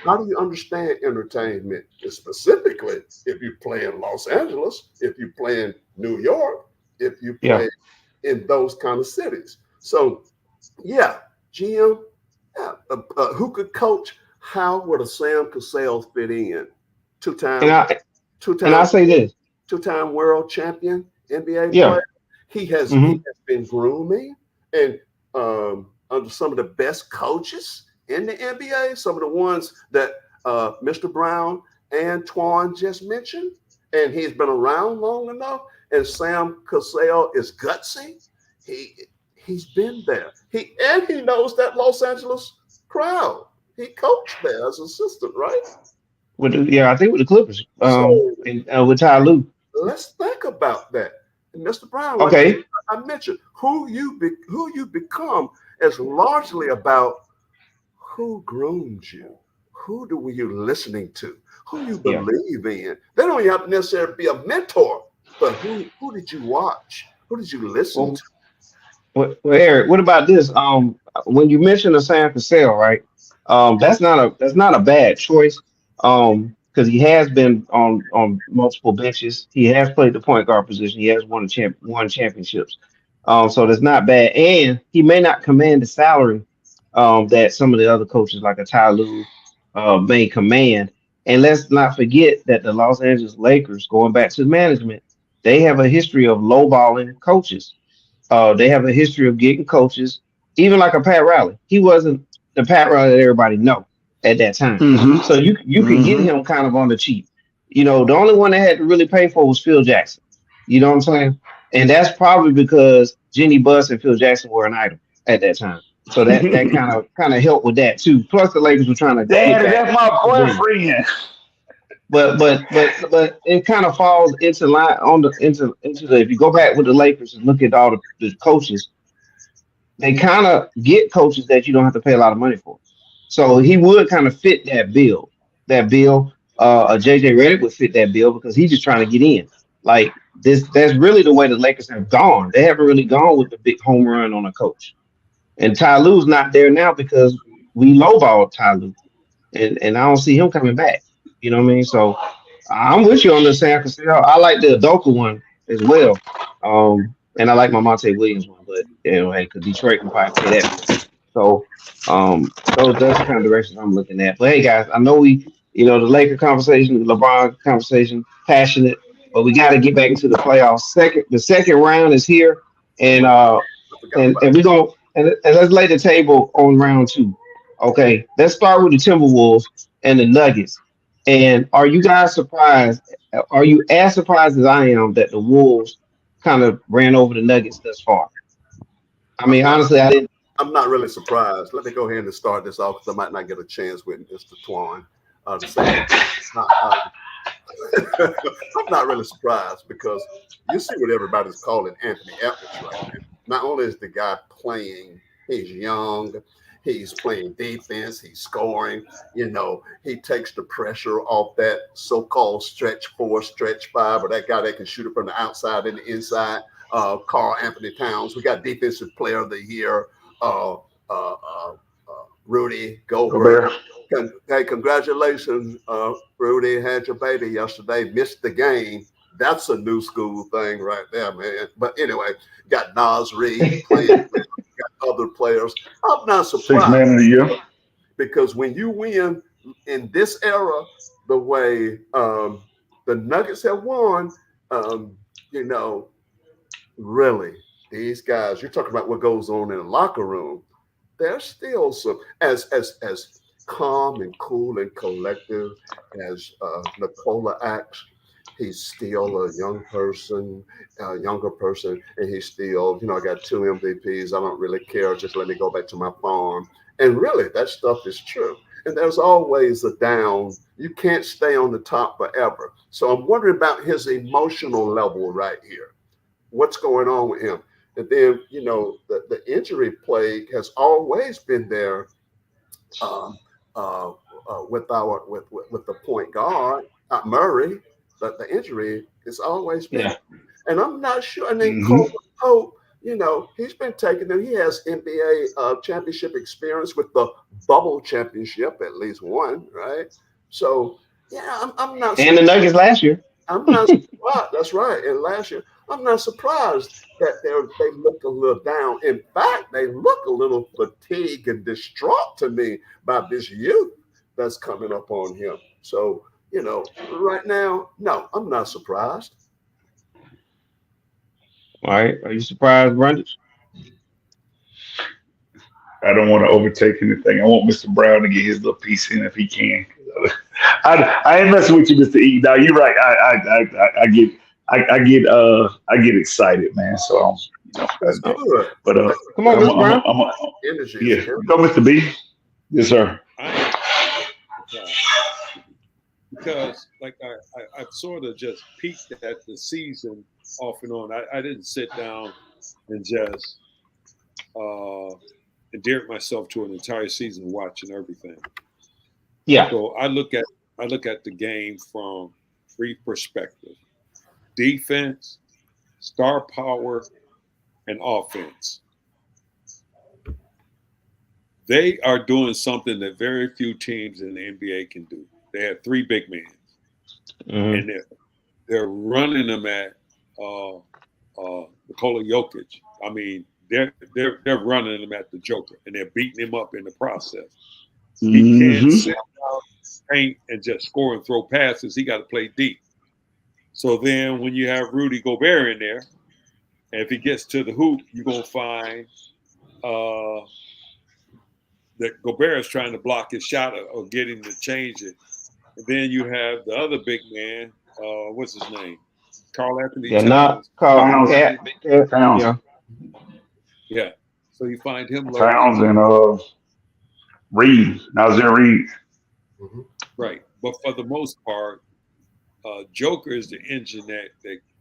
How do you understand entertainment? And specifically, if you play in Los Angeles, if you play in New York, if you play in those kind of cities. So, GM, who could coach? How would a Sam Cassell fit in? Two-time. And I say this: two-time world champion, NBA player. He has been grooming and under some of the best coaches in the NBA, some of the ones that Mr. Brown and Twan just mentioned, and he's been around long enough. And Sam Cassell is gutsy. He's been there. He knows that Los Angeles crowd. He coached there as assistant, right? I think with the Clippers, and with Ty Lue. Let's think about that. And Mr. Brown, I mentioned who you become is largely about who groomed you, who do you listening to, who you believe in. They don't have to necessarily be a mentor, but who did you watch? Who did you listen to? Well, Eric, what about this? When you mentioned the Sam Cassell, right? That's not a bad choice. Because he has been on multiple benches. He has played the point guard position. He has won championships. So that's not bad. And he may not command the salary that some of the other coaches like a Ty Lue may command. And let's not forget that the Los Angeles Lakers, going back to the management, they have a history of lowballing coaches. They have a history of getting coaches, even like a Pat Riley. He wasn't the Pat Riley that everybody know at that time. So you can get him kind of on the cheap. The only one that had to really pay for was Phil Jackson. You know what I'm saying? And that's probably because Jenny Buss and Phil Jackson were an item at that time. So that kind of helped with that too. Plus the Lakers were trying to that's my boyfriend. But it kind of falls into line into the if you go back with the Lakers and look at all the coaches, they kind of get coaches that you don't have to pay a lot of money for. So he would kind of fit that bill. JJ Reddick would fit that bill because he's just trying to get in. Like that's really the way the Lakers have gone. They haven't really gone with the big home run on a coach. And Ty Lue's not there now because we lowballed Ty Lue. And I don't see him coming back. You know what I mean? So I'm with you on the San Francisco. I like the Udoka one as well. And I like my Monte Williams one, but hey, because Detroit can probably pay that bill. So that's the kind of directions I'm looking at. But hey guys, I know the Laker conversation, the LeBron conversation, passionate, but we gotta get back into the playoffs. The second round is here, and we're gonna and let's lay the table on round 2. Okay, let's start with the Timberwolves and the Nuggets. And are you guys surprised? Are you as surprised as I am that the Wolves kind of ran over the Nuggets thus far? I mean, honestly, I didn't. I'm not really surprised. Let me go ahead and start this off because I might not get a chance with Mr. Twan to say I'm not really surprised because you see what everybody's calling Anthony Edwards right now. Not only is the guy playing, he's young, he's playing defense, he's scoring, he takes the pressure off that so-called stretch 4, stretch 5, or that guy that can shoot it from the outside and the inside, Karl Anthony Towns. We got defensive player of the year, Rudy Gobert. Hey, congratulations, Rudy. Had your baby yesterday, missed the game. That's a new school thing right there, man. But anyway, got Nas Reed playing, got other players. I'm not surprised. 6th man of the year. Because when you win in this era, the way the Nuggets have won, really, these guys, you're talking about what goes on in the locker room. There's still some, as calm and cool and collective as Nikola acts. He's still a younger person, and he's still, I got 2 MVPs. I don't really care. Just let me go back to my farm. And really, that stuff is true. And there's always a down. You can't stay on the top forever. So I'm wondering about his emotional level right here. What's going on with him? And then, the injury plague has always been there with the point guard, Murray. But the injury is always been. Yeah. And I'm not sure. And then Cole, he's been taking them. He has NBA championship experience with the bubble championship, at least one, right? So, yeah, I'm not. And the Nuggets last year. I'm not surprised. That's right. And last year, I'm not surprised that they look a little down. In fact, they look a little fatigued and distraught to me by this youth that's coming up on him. So, right now, no, I'm not surprised. All right. Are you surprised, Brandon? I don't want to overtake anything. I want Mr. Brown to get his little piece in if he can. I ain't messing with you, Mr. E. Now you're right. I get excited, man. So that's good. But come on, Mr. Brown. Yeah, go, Mr. B. Yes, sir. Because I've sort of just peeked at the season off and on. I didn't sit down and just endear myself to an entire season watching everything. Yeah. So I look at the game from 3 perspectives: defense, star power, and offense. They are doing something that very few teams in the NBA can do. They have 3 big men, and they're running them at Nikola Jokic. I mean, they're running them at the Joker, and they're beating him up in the process. He can't sit down, paint, and just score and throw passes. He got to play deep. So then, when you have Rudy Gobert in there, and if he gets to the hoop, you're gonna find that Gobert is trying to block his shot or get him to change it. And then you have the other big man, what's his name? Karl Anthony Towns. Not Karl Towns. Yeah. So you find him Towns and Reed. Nazir Reed. Right. But for the most part, Joker is the engine that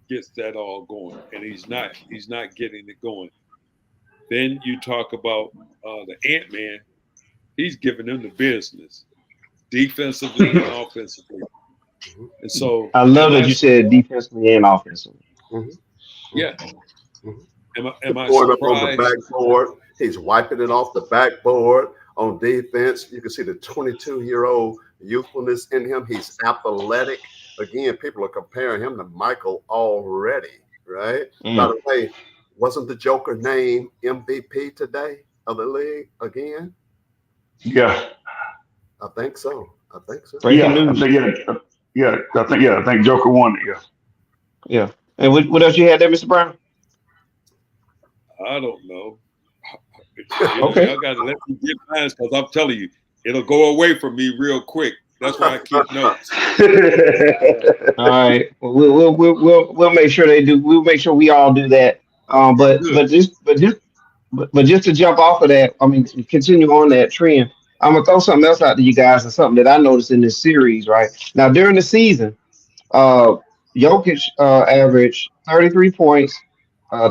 gets that all going. And he's not getting it going. Then you talk about the Ant-Man. He's giving them the business, defensively and offensively. And so I love that you said defensively and offensively. Mhm. Yeah. Mhm. Am I Going up on the surprised? backboard, he's wiping it off the backboard. On defense, you can see the 22-year-old youthfulness in him. He's athletic. Again, people are comparing him to Michael already, right? By the way, wasn't the Joker named MVP today of the league again? Yeah. I think so. I think so. Breaking Yeah. I news. think I think Joker won it. Yeah. Yeah. And what else you had there, Mr. Brown? I don't know. Okay. Y'all got to let me get mine because I'm telling you, it'll go away from me real quick. That's why I keep notes. All right. Well, we'll make sure they do. We'll make sure we all do that. But Good. just to jump off of that, I mean, to continue on that trend. I'm gonna throw something else out to you guys, and something that I noticed in this series. Right now, during the season, uh, Jokic averaged 33 points,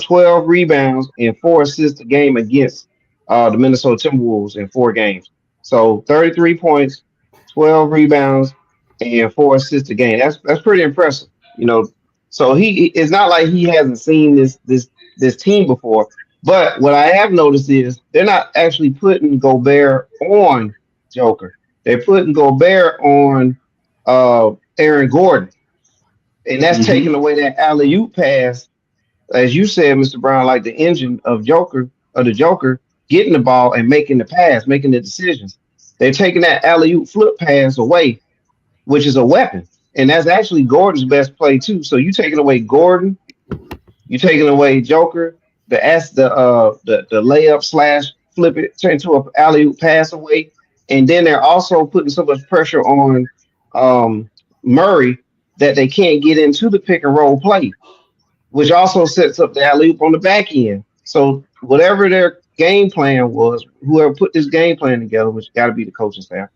12 rebounds, and 4 assists a game against the Minnesota Timberwolves in 4 games. So 33 points, 12 rebounds, and 4 assists a game. That's pretty impressive. So it's not like he hasn't seen this team before. But what I have noticed is they're not actually putting Gobert on Joker. They're putting Gobert on Aaron Gordon, and that's taking away that alley oop pass, as you said, Mr. Brown, like the engine of the Joker, getting the ball and making the pass, making the decisions. They're taking that alley oop flip pass away, which is a weapon, and that's actually Gordon's best play too. So you taking away Gordon, you taking away Joker, the layup slash flip it into a alley oop pass away, and then they're also putting so much pressure on Murray that they can't get into the pick and roll play, which also sets up the alley oop on the back end. So whatever their game plan was, whoever put this game plan together, which got to be the coaching staff,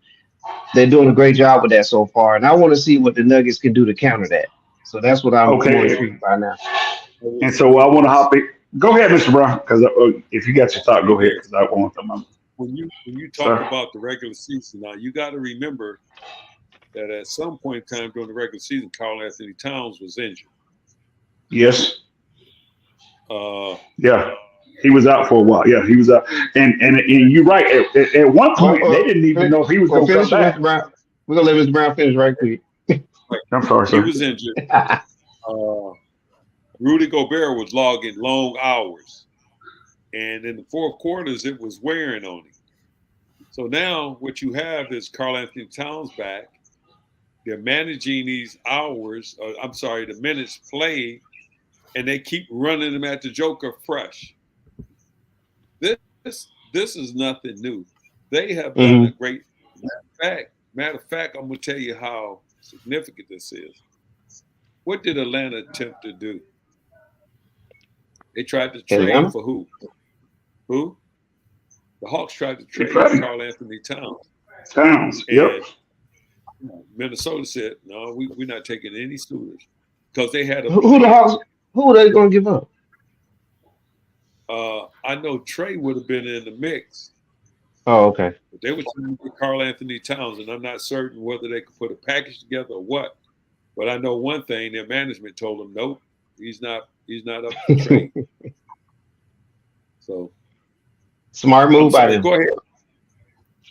they're doing a great job with that so far. And I want to see what the Nuggets can do to counter that. So that's what I'm more Okay. intrigued by now. And so I want to hop in. Go ahead, Mr. Brown, because if you got your thought, go ahead, because I want to. When you talk Sir? about the regular season, now you got to remember that at some point in time during the regular season, Karl Anthony Towns was injured. Yes. Uh, Yeah. He was out for a while. Yeah, he was out. And you're right. At one point, they didn't even know if he was going to come back. Mr. Brown. We're going to let Mr. Brown finish right quick. I'm sorry, he sir. was injured. Rudy Gobert was logging long hours. And in the fourth quarters, it was wearing on him. So now what you have is Karl Anthony Towns back. They're managing these hours, the minutes played, and they keep running them at the Joker fresh. This is nothing new. They have done a great matter of fact, I'm gonna tell you how significant this is. What did Atlanta attempt to do? They tried to trade for who? Who? The Hawks tried to trade Karl Anthony Towns. Yep. Minnesota said, no, we're not taking any suitors. Because they had who the Hawks? Who are they going to give up? I know Trey would have been in the mix. Oh, okay. But they were trying to get Karl Anthony Towns, and I'm not certain whether they could put a package together or what. But I know one thing: their management told them, nope, he's not up to trade. So smart move by them. Go ahead.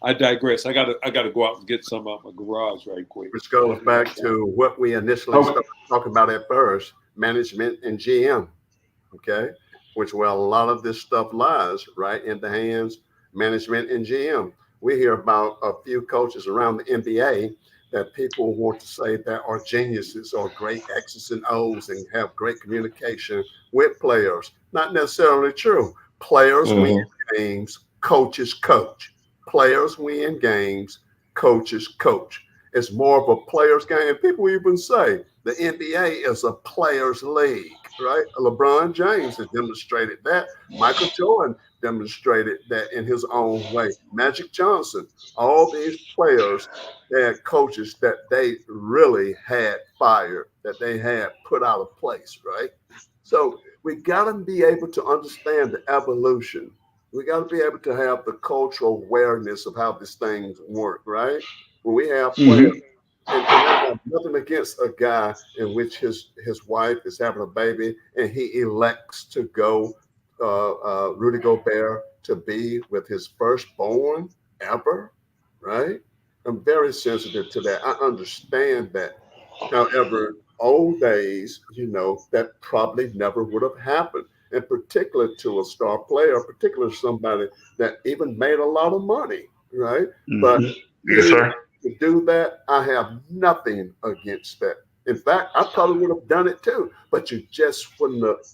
I digress. I gotta go out and get some out my garage right quick. Which goes back to what we initially started talking about at first: management and GM. Okay, which where a lot of this stuff lies, right in the hands management and GM. We hear about a few coaches around the NBA that people want to say that are geniuses or great X's and O's and have great communication with players. Not necessarily true. Players win games, coaches coach. Players win games, coaches coach. It's more of a players game. People even say the NBA is a players league, right? LeBron James has demonstrated that. Michael Jordan demonstrated that in his own way. Magic Johnson, all these players, they had coaches that they really had fired, that they had put out of place, right? So we got to be able to understand the evolution. We got to be able to have the cultural awareness of how these things work, right? When we have players, and have nothing against a guy in which his wife is having a baby and he elects to go, Rudy Gobert, to be with his firstborn ever, right? I'm very sensitive to that. I understand that. However, old days, that probably never would have happened. In particular to a star player, particularly somebody that even made a lot of money, right? Mm-hmm. But yes, sir. To do that, I have nothing against that. In fact, I probably would have done it too, but you just wouldn't have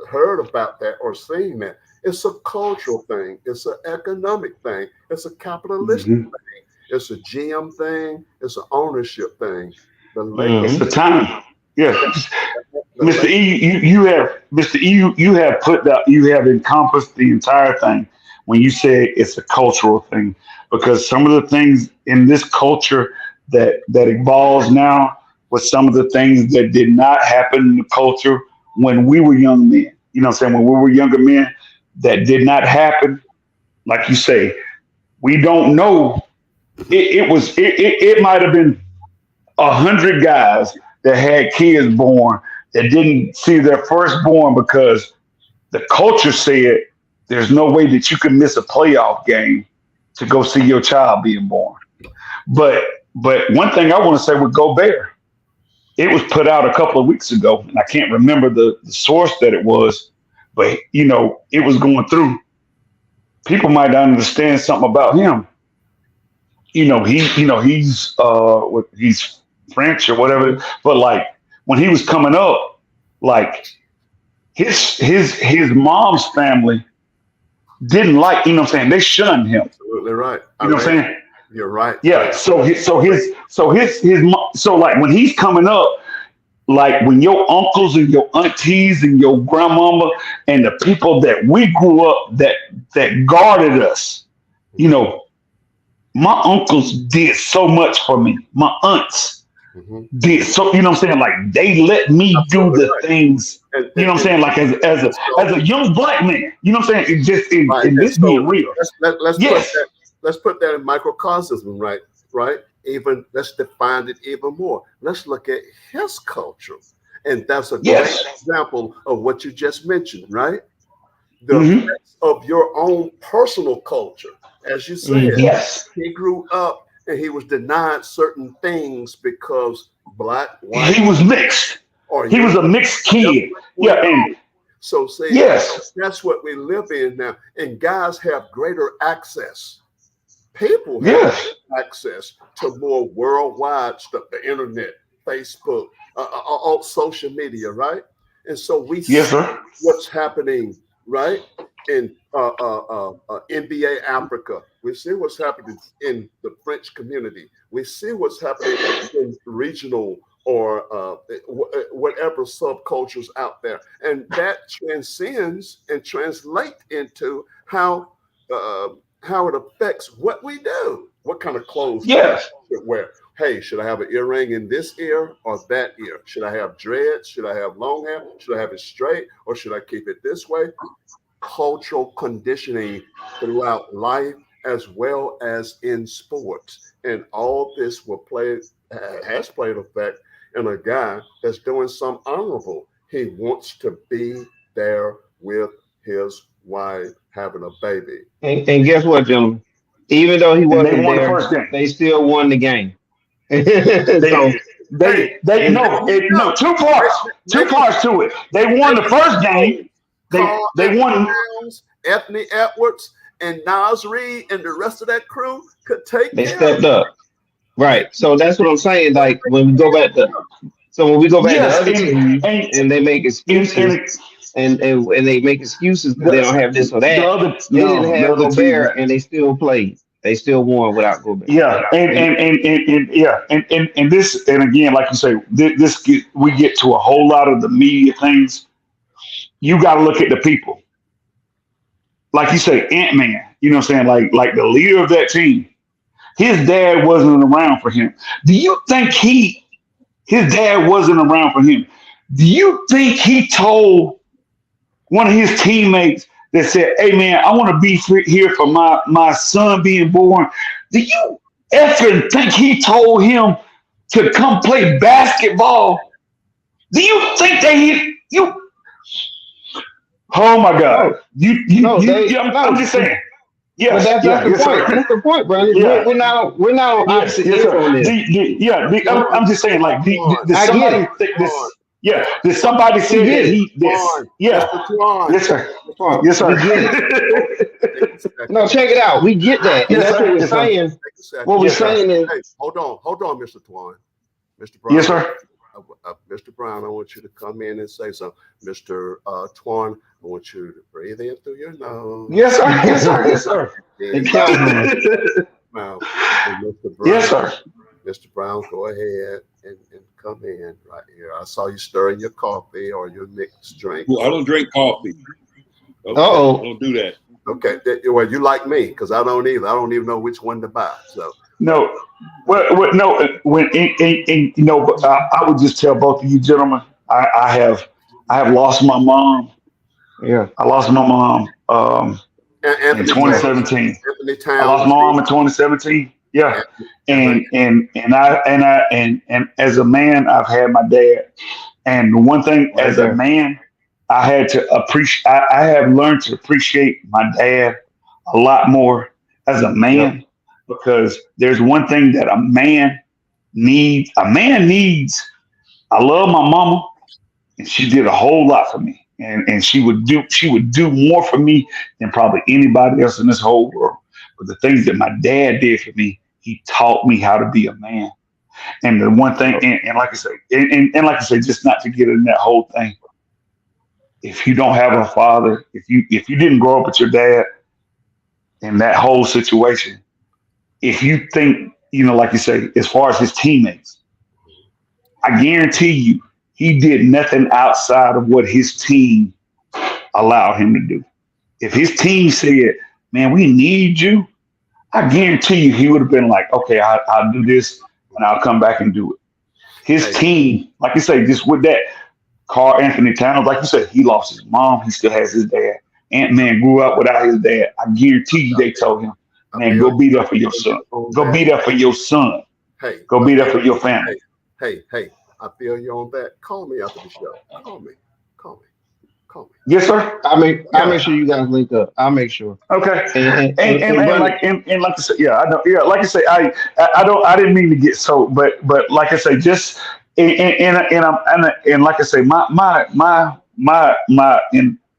heard about that or seen that. It's a cultural thing. It's an economic thing. It's a capitalistic thing. It's a GM thing. It's an ownership thing. The Lakers, it's the time. Yeah. Mr. E, you have encompassed the entire thing when you say it's a cultural thing, because some of the things in this culture that evolves now was some of the things that did not happen in the culture when we were young men. You know what I'm saying? When we were younger men, that did not happen. Like you say, we don't know. It might have been 100 guys that had kids born that didn't see their firstborn because the culture said there's no way that you can miss a playoff game to go see your child being born. But one thing I want to say with Gobert, it was put out a couple of weeks ago, and I can't remember the source that it was, but it was going through. People might not understand something about him. He's French or whatever, but like when he was coming up, like his mom's family didn't like, they shunned him. Absolutely right. You know what I'm saying? You're right. Yeah. So like when he's coming up, like when your uncles and your aunties and your grandmama and the people that we grew up that guarded us, my uncles did so much for me. My aunts did so, like they let me do the things, like as a young black man, it just this being real. Let's put that in microcosm, right? Even let's define it even more. Let's look at his culture, and that's a great example of what you just mentioned, right? The effects of your own personal culture, as you said. He grew up and he was denied certain things because black, white. He was mixed. Or he was a mixed kid. So that's what we live in now, and guys have greater access. People have access to more worldwide stuff, the internet, Facebook, all social media, right? And so we see what's happening, right, in NBA Africa. We see what's happening in the French community. We see what's happening in regional or whatever subcultures out there. And that transcends and translates into how it affects what we do, what kind of clothes should wear. Hey, should I have an earring in this ear or that ear? Should I have dreads? Should I have long hair? Should I have it straight or should I keep it this way? Cultural conditioning throughout life as well as in sports. And all this has played effect in a guy that's doing something honorable. He wants to be there with his wife having a baby. And guess what, gentlemen? Even though he wasn't there, they still won the game. Two parts to it. They won the first game. They won. Anthony Edwards and Nas Reed and the rest of that crew could take. They stepped up, right? So that's what I'm saying. Like when we go back to the other team and they make excuses. And they make excuses because they don't have this or that. They didn't have Gobert, and they still played. They still won without Gobert. Yeah, and this, and again, like you say, we get to a whole lot of the media things. You got to look at the people. Like you say, Ant-Man. You know what I'm saying? Like the leader of that team. His dad wasn't around for him. Do you think his dad wasn't around for him? Do you think he told one of his teammates that said, "Hey man, I want to be here for my son being born"? Do you effing think he told him to come play basketball. Do you think you? Oh my God! I'm just saying. But Yes, that's the yes, point. sir. That's the point, brother. Yeah. We're not on opposite Yes, ends on sir. this. I'm just saying, like, did I get somebody it. think this? Yeah, did somebody say get that it. he this? Yeah, Mr. Twan. yes, sir. Point. Yes, sir. We get it. No, check it out. We get that, and Yes, that's sir. what we're Yes, sir. saying. Take a second. What we're Yes, sir. saying is, Hey, hold on, Mr. Twan. Mr. Brown. Yes, sir. Mr. Brown, I want you to come in and say something. Mr. Twan, I want you to breathe in through your nose. Yes, sir. Yes, sir. Yes, sir. it counts on. Mouth. And Mr. Brown, Yes, sir. Mr. Brown, go ahead and come in right here. I saw you stirring your coffee or your mixed drink. Well, I don't drink coffee. Okay, Uh-oh. I don't do that. Okay, well, you like me because I don't either. I don't even know which one to buy. So No, no. When you know, but I would just tell both of you gentlemen, I have lost my mom. Yeah. I lost my mom in Anthony 2017. Anthony I Towns. lost my mom in 2017. Yeah, and as a man, I've had my dad. And the one thing, Right as there. a man, I had to appreciate. I have learned to appreciate my dad a lot more as a man, because there's one thing that a man needs. A man needs. I love my mama, and she did a whole lot for me, and she would do more for me than probably anybody else in this whole world. But the things that my dad did for me, he taught me how to be a man. And the one thing, and like I say, and like I say, just not to get in that whole thing. If you don't have a father, if you didn't grow up with your dad in that whole situation, if you think, like you say, as far as his teammates, I guarantee you, he did nothing outside of what his team allowed him to do. If his team said, "Man, we need you," I guarantee you, he would have been like, "Okay, I'll do this, and I'll come back and do it." His team, like you say, just with that, Carl Anthony Towns, like you said, he lost his mom. He still has his dad. Ant-Man grew up without his dad. I guarantee you, they told him, "Man, go be there for your son. Go be there for your son. Hey, Go be there for your family." Hey, I feel you on that. Call me after the show. Call me. Yes, sir. I'll make sure you guys link up. I'll make sure. Okay. And Like I said, yeah, I know. Yeah, like I say, I didn't mean to get so, but like I say, just and like I say, my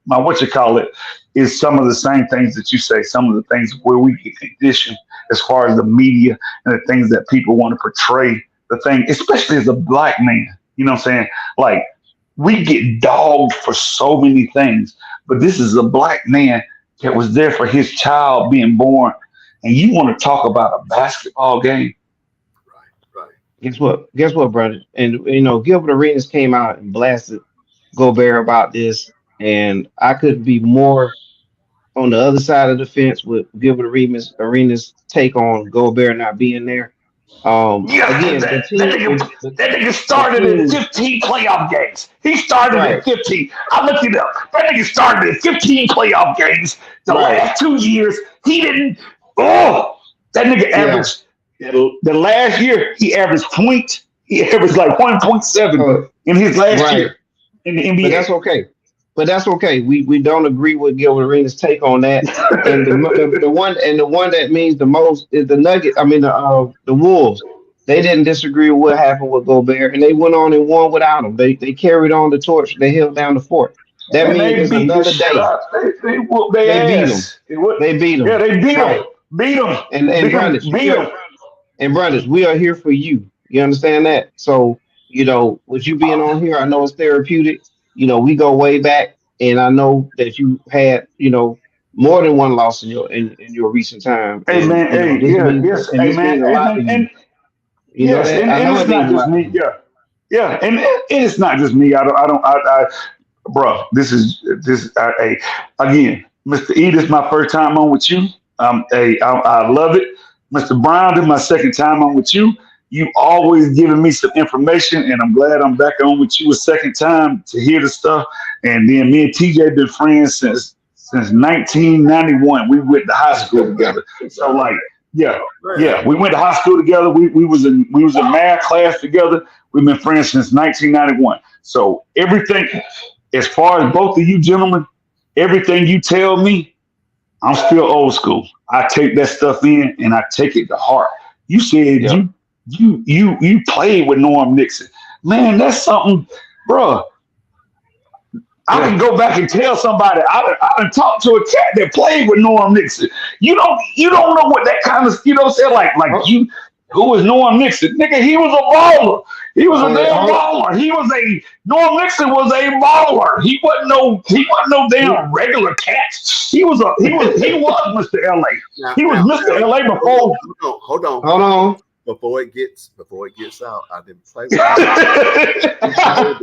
what you call it is some of the same things that you say. Some of the things where we get conditioned as far as the media and the things that people want to portray. The thing, especially as a black man, you know what I'm saying? Like, we get dogged for so many things, but this is a black man that was there for his child being born, and you want to talk about a basketball game? Right. Guess what, brother? And Gilbert Arenas came out and blasted Gobert about this, and I couldn't be more on the other side of the fence with Gilbert Arenas' take on Gobert not being there. Again, that nigga started in 15 playoff games. He started in 15. I looked it up. That nigga started in 15 playoff games. The last 2 years, he didn't. Oh, that nigga averaged. The last year, he averaged He averaged like 1.7 in his last year in the NBA. But that's okay. We don't agree with Gilbert Arenas' take on that. And the one that means the most is the Nuggets. I mean the Wolves. They didn't disagree with what happened with Gobert, and they went on and won without him. They carried on the torch. They held down the fort. That means it's another day. They beat him. They beat him. Yeah, they beat him. Beat him. And brothers, we are here for you. You understand that? So with you being on here, I know it's therapeutic. We go way back, and I know that you had, more than one loss in your recent time. Hey, man, and it's not just me. Yeah, and it's not just me. Bro, this again, Mr. E, this is my first time on with you. I love it. Mr. Brown, this is my second time on with you. You always giving me some information, and I'm glad I'm back on with you a second time to hear the stuff. And then me and TJ been friends since 1991. We went to high school together. So like Yeah, Man, yeah. We went to high school together. We was in math class together. We've been friends since 1991. So everything, as far as both of you gentlemen, everything you tell me, I'm still old school. I take that stuff in and I take it to heart. You said Yep. you played with Norm Nixon. Man, that's something, bro. I Yeah. can go back and tell somebody I done talked to a cat that played with Norm Nixon. You don't know what that kind of saying like you who was Norm Nixon? Nigga, he was a baller. He was a damn Hold, baller. Norm Nixon was a baller. He wasn't no damn regular cat. He was Mr. LA. He was Mr. LA before. hold on. hold on. Before it gets out, I didn't play with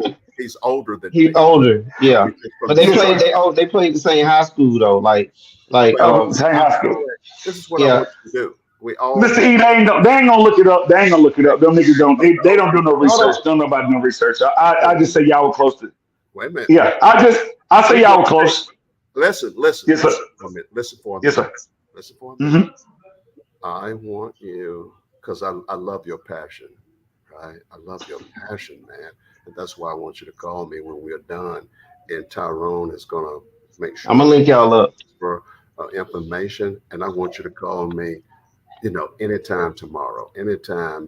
him. He's older than He's me. older, yeah. But they Yes, played. They played the same high school though. Like same high school. This is what I yeah. want you to do. We all Mr. E, they ain't gonna look it up. They ain't gonna look it up. Them niggas don't. They don't do no research. Don't nobody do no research. I just say y'all were close to. wait a minute. Yeah, I say y'all were close. Listen. Yes, sir. Listen for a minute. Yes, sir. Listen for a minute. Mm-hmm. I want you because I love your passion, right? I love your passion, man. And that's why I want you to call me when we're done. And Tyrone is gonna make sure I'm gonna link y'all up for information. And I want you to call me, anytime tomorrow, anytime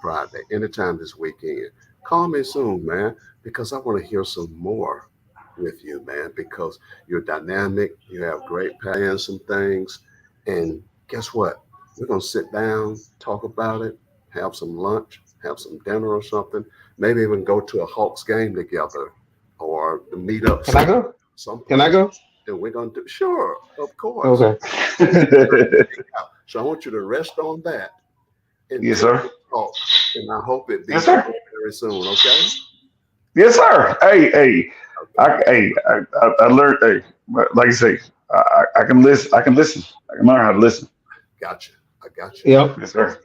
Friday, anytime this weekend. Call me soon, man, because I want to hear some more with you, man, because you're dynamic, you have great plans, some things. And guess what? We're going to sit down, talk about it, have some lunch, have some dinner or something, maybe even go to a Hawks game together or meet up. Can I go? Someplace. Can I go? And we're going to do, sure, of course. Okay. So I want you to rest on that. And Yes, sir. talk. And I hope it be Yes, sir. very soon, okay? Yes, sir. Hey, I learned. Hey, like you say, I can listen. I can listen. I can learn how to listen. Gotcha. I got you. Yep. Yes, sir.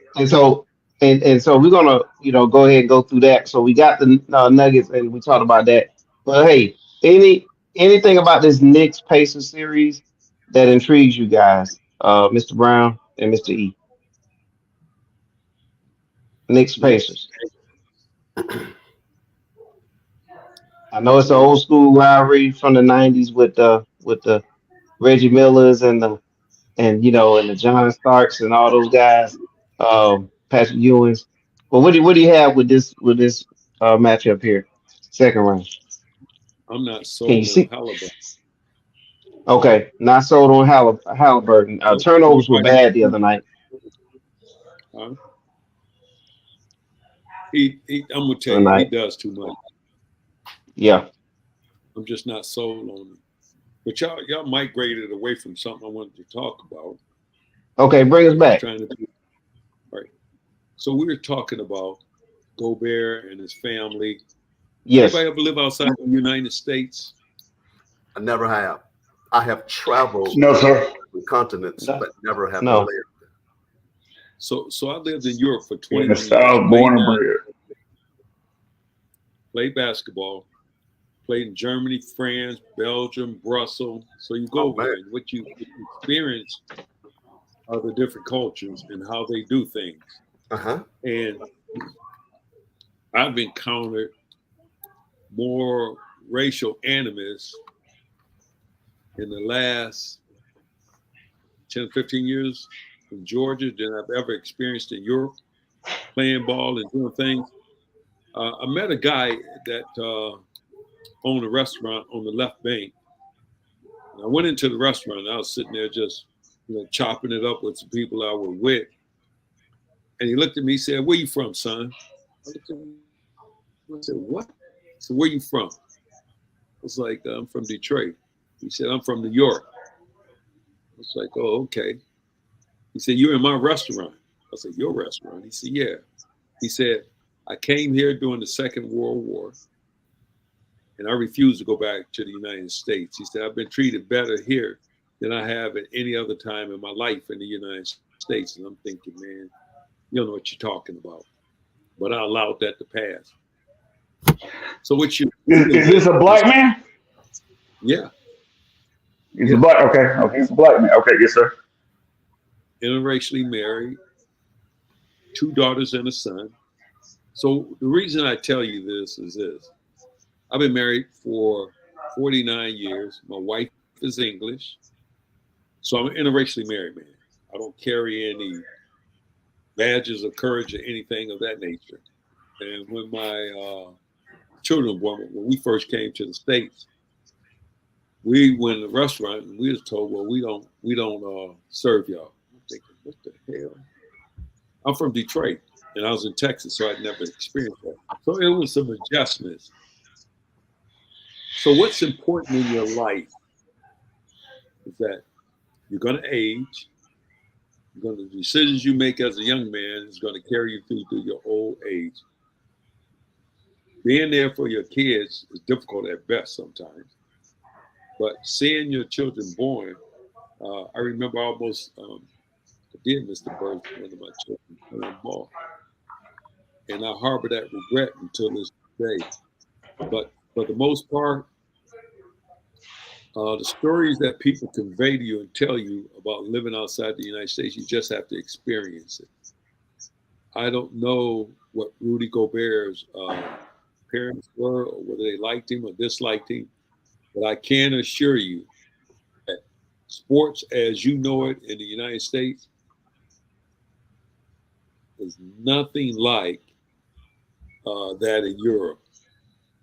And so we're gonna go ahead and go through that. So we got the Nuggets and we talked about that. But hey, anything about this Knicks Pacers series that intrigues you guys, Mr. Brown and Mr. E? Knicks Pacers. I know it's an old school rivalry from the '90s with the Reggie Millers and the John Starks and all those guys, Patrick Ewings. But what do you have with this matchup here, second round? I'm not Can sold you on see? Halliburton. Okay, not sold on Halliburton. Turnovers were bad the other night. Huh? I'm gonna tell you, he Tonight. does too much. Yeah. I'm just not sold on him. But y'all migrated away from something I wanted to talk about. Okay, bring us back. Trying to be right. So we were talking about Gobert and his family. Yes. Anybody ever live outside the United States? I never have. I have traveled No, sir. to continents, No. but never have No. lived. So I lived in Europe for In 21 the years. South, born and bred. Played basketball. Played in Germany, France, Belgium, Brussels. So you go over there, and what you experience are the different cultures and how they do things. Uh-huh. And I've encountered more racial animus in the last 10, 15 years in Georgia than I've ever experienced in Europe, playing ball and doing things. I met a guy that owned a restaurant on the left bank. And I went into the restaurant and I was sitting there just, chopping it up with some people I were with. And he looked at me, he said, "Where you from, son?" I looked at him, I said, "What?" I said, "Where you from?" I was like, "I'm from Detroit." He said, "I'm from New York." I was like, "Oh, okay." He said, "You're in my restaurant." I said, "Your restaurant?" He said, "Yeah." He said, "I came here during the Second World War, and I refused to go back to the United States." He said, "I've been treated better here than I have at any other time in my life in the United States." And I'm thinking, man, you don't know what you're talking about. But I allowed that to pass. So what you Is this a black man? Yeah. He's a black. Okay. He's a black man. Okay, yes, sir. interracially married, 2 daughters and a son. So the reason I tell you this is this. I've been married for 49 years. My wife is English. So I'm an interracially married man. I don't carry any badges of courage or anything of that nature. And when my children were born, when we first came to the States, we went in a restaurant and we was told, well, we don't serve y'all. I'm thinking, what the hell? I'm from Detroit and I was in Texas, so I'd never experienced that. So it was some adjustments. So what's important in your life is that you're going to age. The decisions you make as a young man is going to carry you through your old age. Being there for your kids is difficult at best sometimes. But seeing your children born, I remember almost, I did miss the birth of one of my children, born. And I harbor that regret until this day. But for the most part, the stories that people convey to you and tell you about living outside the United States, you just have to experience it. I don't know what Rudy Gobert's parents were, or whether they liked him or disliked him, but I can assure you that sports as you know it in the United States is nothing like that in Europe,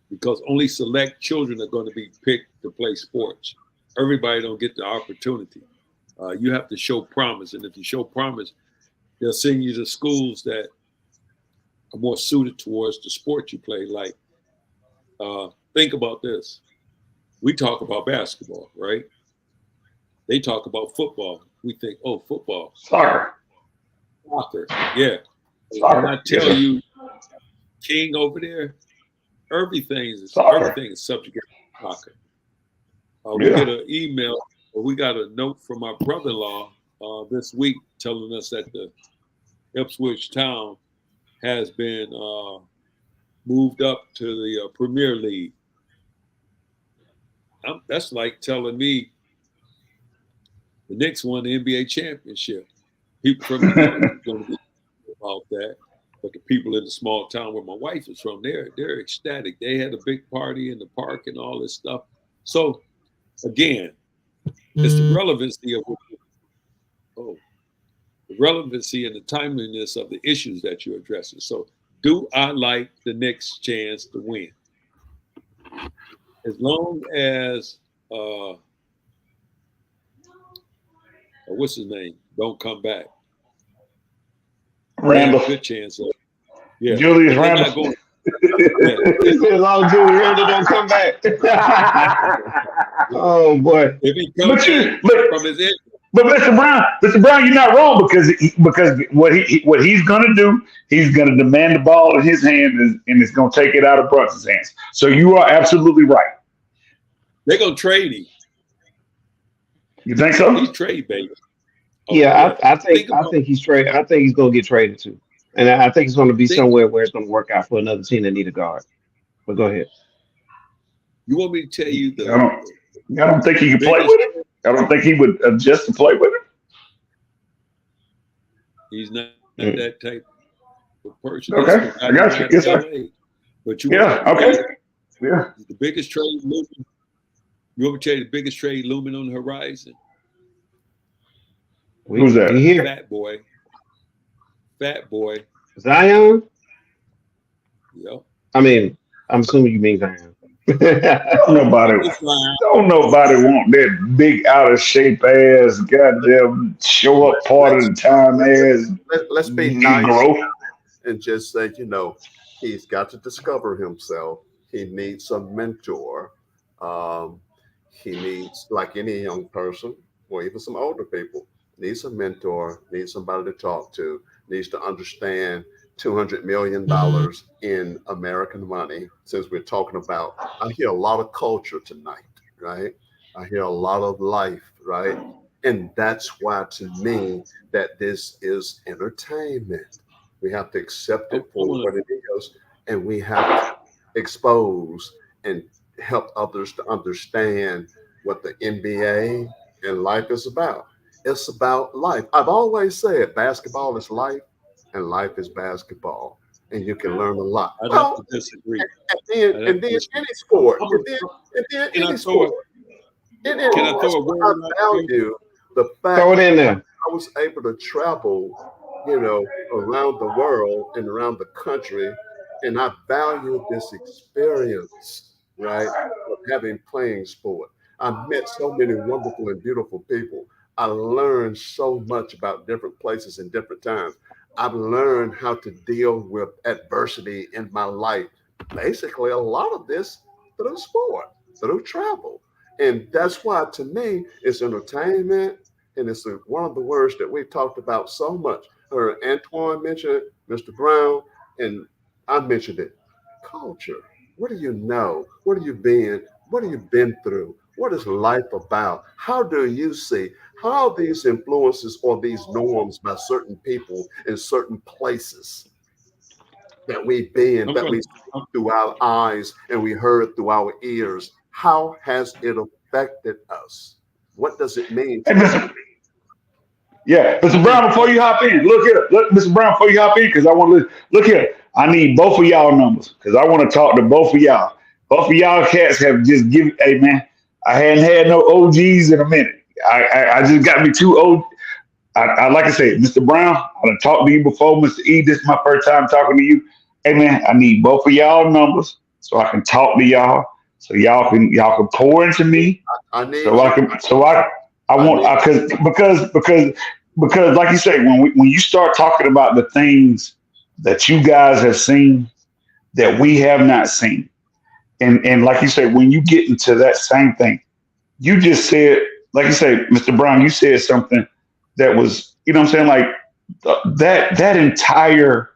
because only select children are going to be picked to play sports. Everybody don't get the opportunity. You have to show promise, and if you show promise, they'll send you to schools that are more suited towards the sport you play. Like, think about this. We talk about basketball, right? They talk about football. We think, oh, football. Soccer, yeah. Soccer. When I tell you, King over there, everything is subject to soccer. We get an email, or we got a note from our brother-in-law this week telling us that the Ipswich Town has been moved up to the Premier League. That's like telling me the Knicks won the NBA championship. People from the North are going to be about that. But the people in the small town where my wife is from, they're ecstatic. They had a big party in the park and all this stuff. So again, it's the relevancy of the relevancy and the timeliness of the issues that you're addressing. So do I like the Knicks' chance to win? As long as what's his name? Don't come back. Randall. Good chance of Julius Randall. As long as Julius Randall don't come back. Oh boy! If he comes from his end. But Mr. Brown, you're not wrong, because what he's gonna do, he's gonna demand the ball in his hand, and it's gonna take it out of Brunson's hands. So you are absolutely right. They're gonna trade him. You think so? He's trade baby. Yeah, I think he's trade. I think he's gonna get traded too, and I think it's gonna be somewhere where it's gonna work out for another team that need a guard. But go ahead. You want me to tell you I don't think he can play with him. I don't think he would adjust to play with him. He's not that type of person. Okay, I got you. Yes, sir. But you the biggest trade looming. You want me to tell you the biggest trade looming on the horizon? Who's that? You hear? Fat boy. Zion? Yep. I mean, I'm assuming you mean Zion. Don't nobody want that big out of shape ass goddamn show up part of the time ass. Let's be nice and just say, he's got to discover himself. He needs a mentor. He needs, like any young person, or even some older people, needs a mentor, needs somebody to talk to, needs to understand $200 million in American money. Since we're talking about, I hear a lot of culture tonight, right? I hear a lot of life, right? And that's why, to me, that this is entertainment. We have to accept it for what it is, and we have to expose and help others to understand what the NBA and life is about. It's about life. I've always said basketball is life and life is basketball. And you can learn a lot. I'd have Well, to disagree. and then any sport, I'm and then Can I any throw sport. And Can I that's throw a what word I out here? value the Throw fact it in there. I was able to travel, around the world and around the country, and I value this experience, right, of having playing sport. I met so many wonderful and beautiful people. I learned so much about different places and different times. I've learned how to deal with adversity in my life. Basically, a lot of this through sport, through travel. And that's why, to me, it's entertainment, and it's one of the words that we've talked about so much. Antoine mentioned it, Mr. Brown, and I mentioned it. Culture. What do you know? What have you been? What have you been through? What is life about? How do you see how these influences or these norms by certain people in certain places that we've been, I'm that gonna we see through our eyes and we heard through our ears, how has it affected us? What does it mean Hey, to us? Mr. Brown, before you hop in, look here. Look, Mr. Brown, before you hop in, because I want to look here. I need both of y'all numbers because I want to talk to both of y'all. Both of y'all cats have just given. Hey man, I hadn't had no OGs in a minute. I just got me two old. I like I said, Mr. Brown. I done talked to you before, Mr. E. This is my first time talking to you. Hey man, I need both of y'all numbers so I can talk to y'all. So y'all can pour into me. I need So I you. can. I I want need because like you say when you start talking about the things that you guys have seen that we have not seen, and like you said, when you get into that same thing, you just said, like you say, Mr. Brown, you said something that was, what I'm saying, like that entire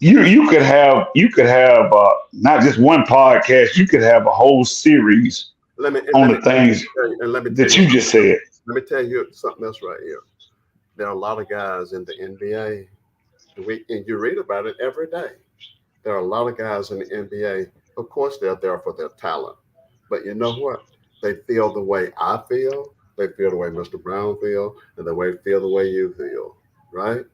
you could have not just one podcast, you could have a whole series let me on the things let me tell that you you just said. let me tell you something else right here. There are a lot of guys in the NBA, and you read about it every day. There are a lot of guys in the NBA. Of course, they're there for their talent, but you know what? They feel the way I feel. They feel the way Mr. Brown feel, and feel the way you feel, right?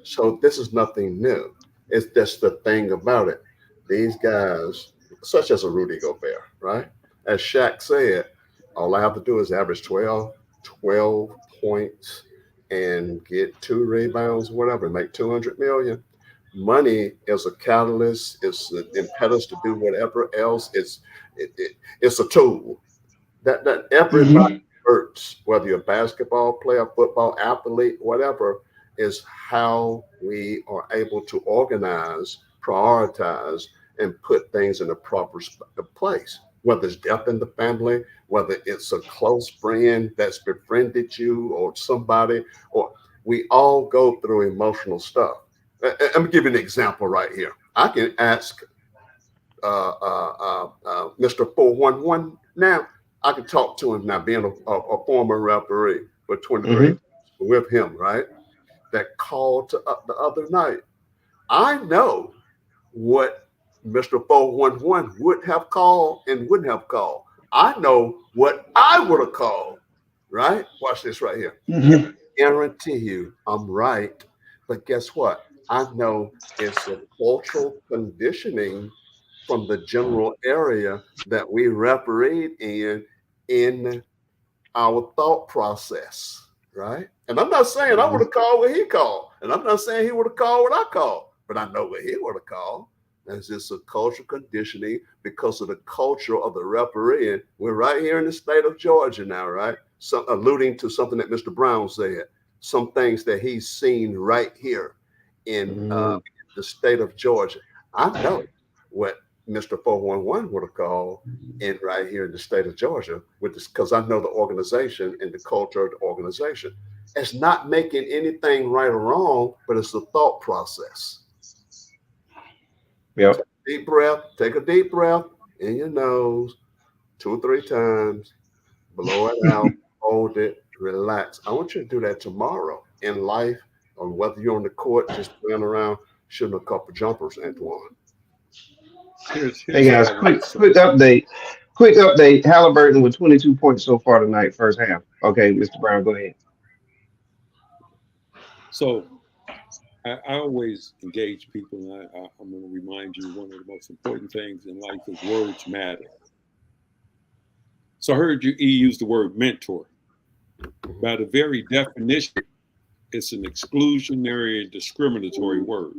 So this is nothing new. It's just the thing about it. These guys, such as a Rudy Gobert, right? As Shaq said, all I have to do is average 12 points and get 2 rebounds, whatever, make 200 million. Money is a catalyst. It's an impetus to do whatever else. It's a tool that everybody Hmm. hurts, whether you're a basketball player, football athlete, whatever, is how we are able to organize, prioritize, and put things in a proper place. Whether it's death in the family, whether it's a close friend that's befriended you or somebody, or we all go through emotional stuff. Let me give you an example right here. I can ask Mr. 411 now. I can talk to him now, being a former referee for 23 Hmm. years with him, right? That called to the other night. I know what Mr. 411 would have called and wouldn't have called. I know what I would have called, right? Watch this right here. Hmm. Guarantee you I'm right. But guess what? I know it's a cultural conditioning from the general area that we refereed in our thought process, right? And I'm not saying I would have called what he called, and I'm not saying he would have called what I called, but I know what he would have called. That's just a cultural conditioning because of the culture of the refereeing. We're right here in the state of Georgia now, right? So alluding to something that Mr. Brown said, some things that he's seen right here in Hmm. the state of Georgia. I know what Mr. 411 would have called in right here in the state of Georgia with this, because I know the organization and the culture of the organization. It's not making anything right or wrong, but it's the thought process. Yep. Deep breath, take a deep breath in your nose 2 or 3 times, blow it out, hold it, relax. I want you to do that tomorrow in life, or whether you're on the court just playing around, shooting a couple jumpers, Antoine. Hey Here's guys, what I want quick to say. quick update. Quick update. Halliburton with 22 points so far tonight, first half. Okay, Mr. Brown, go ahead. So I always engage people, and I'm going to remind you one of the most important things in life is words matter. So I heard you use the word mentor. By the very definition, it's an exclusionary and discriminatory word,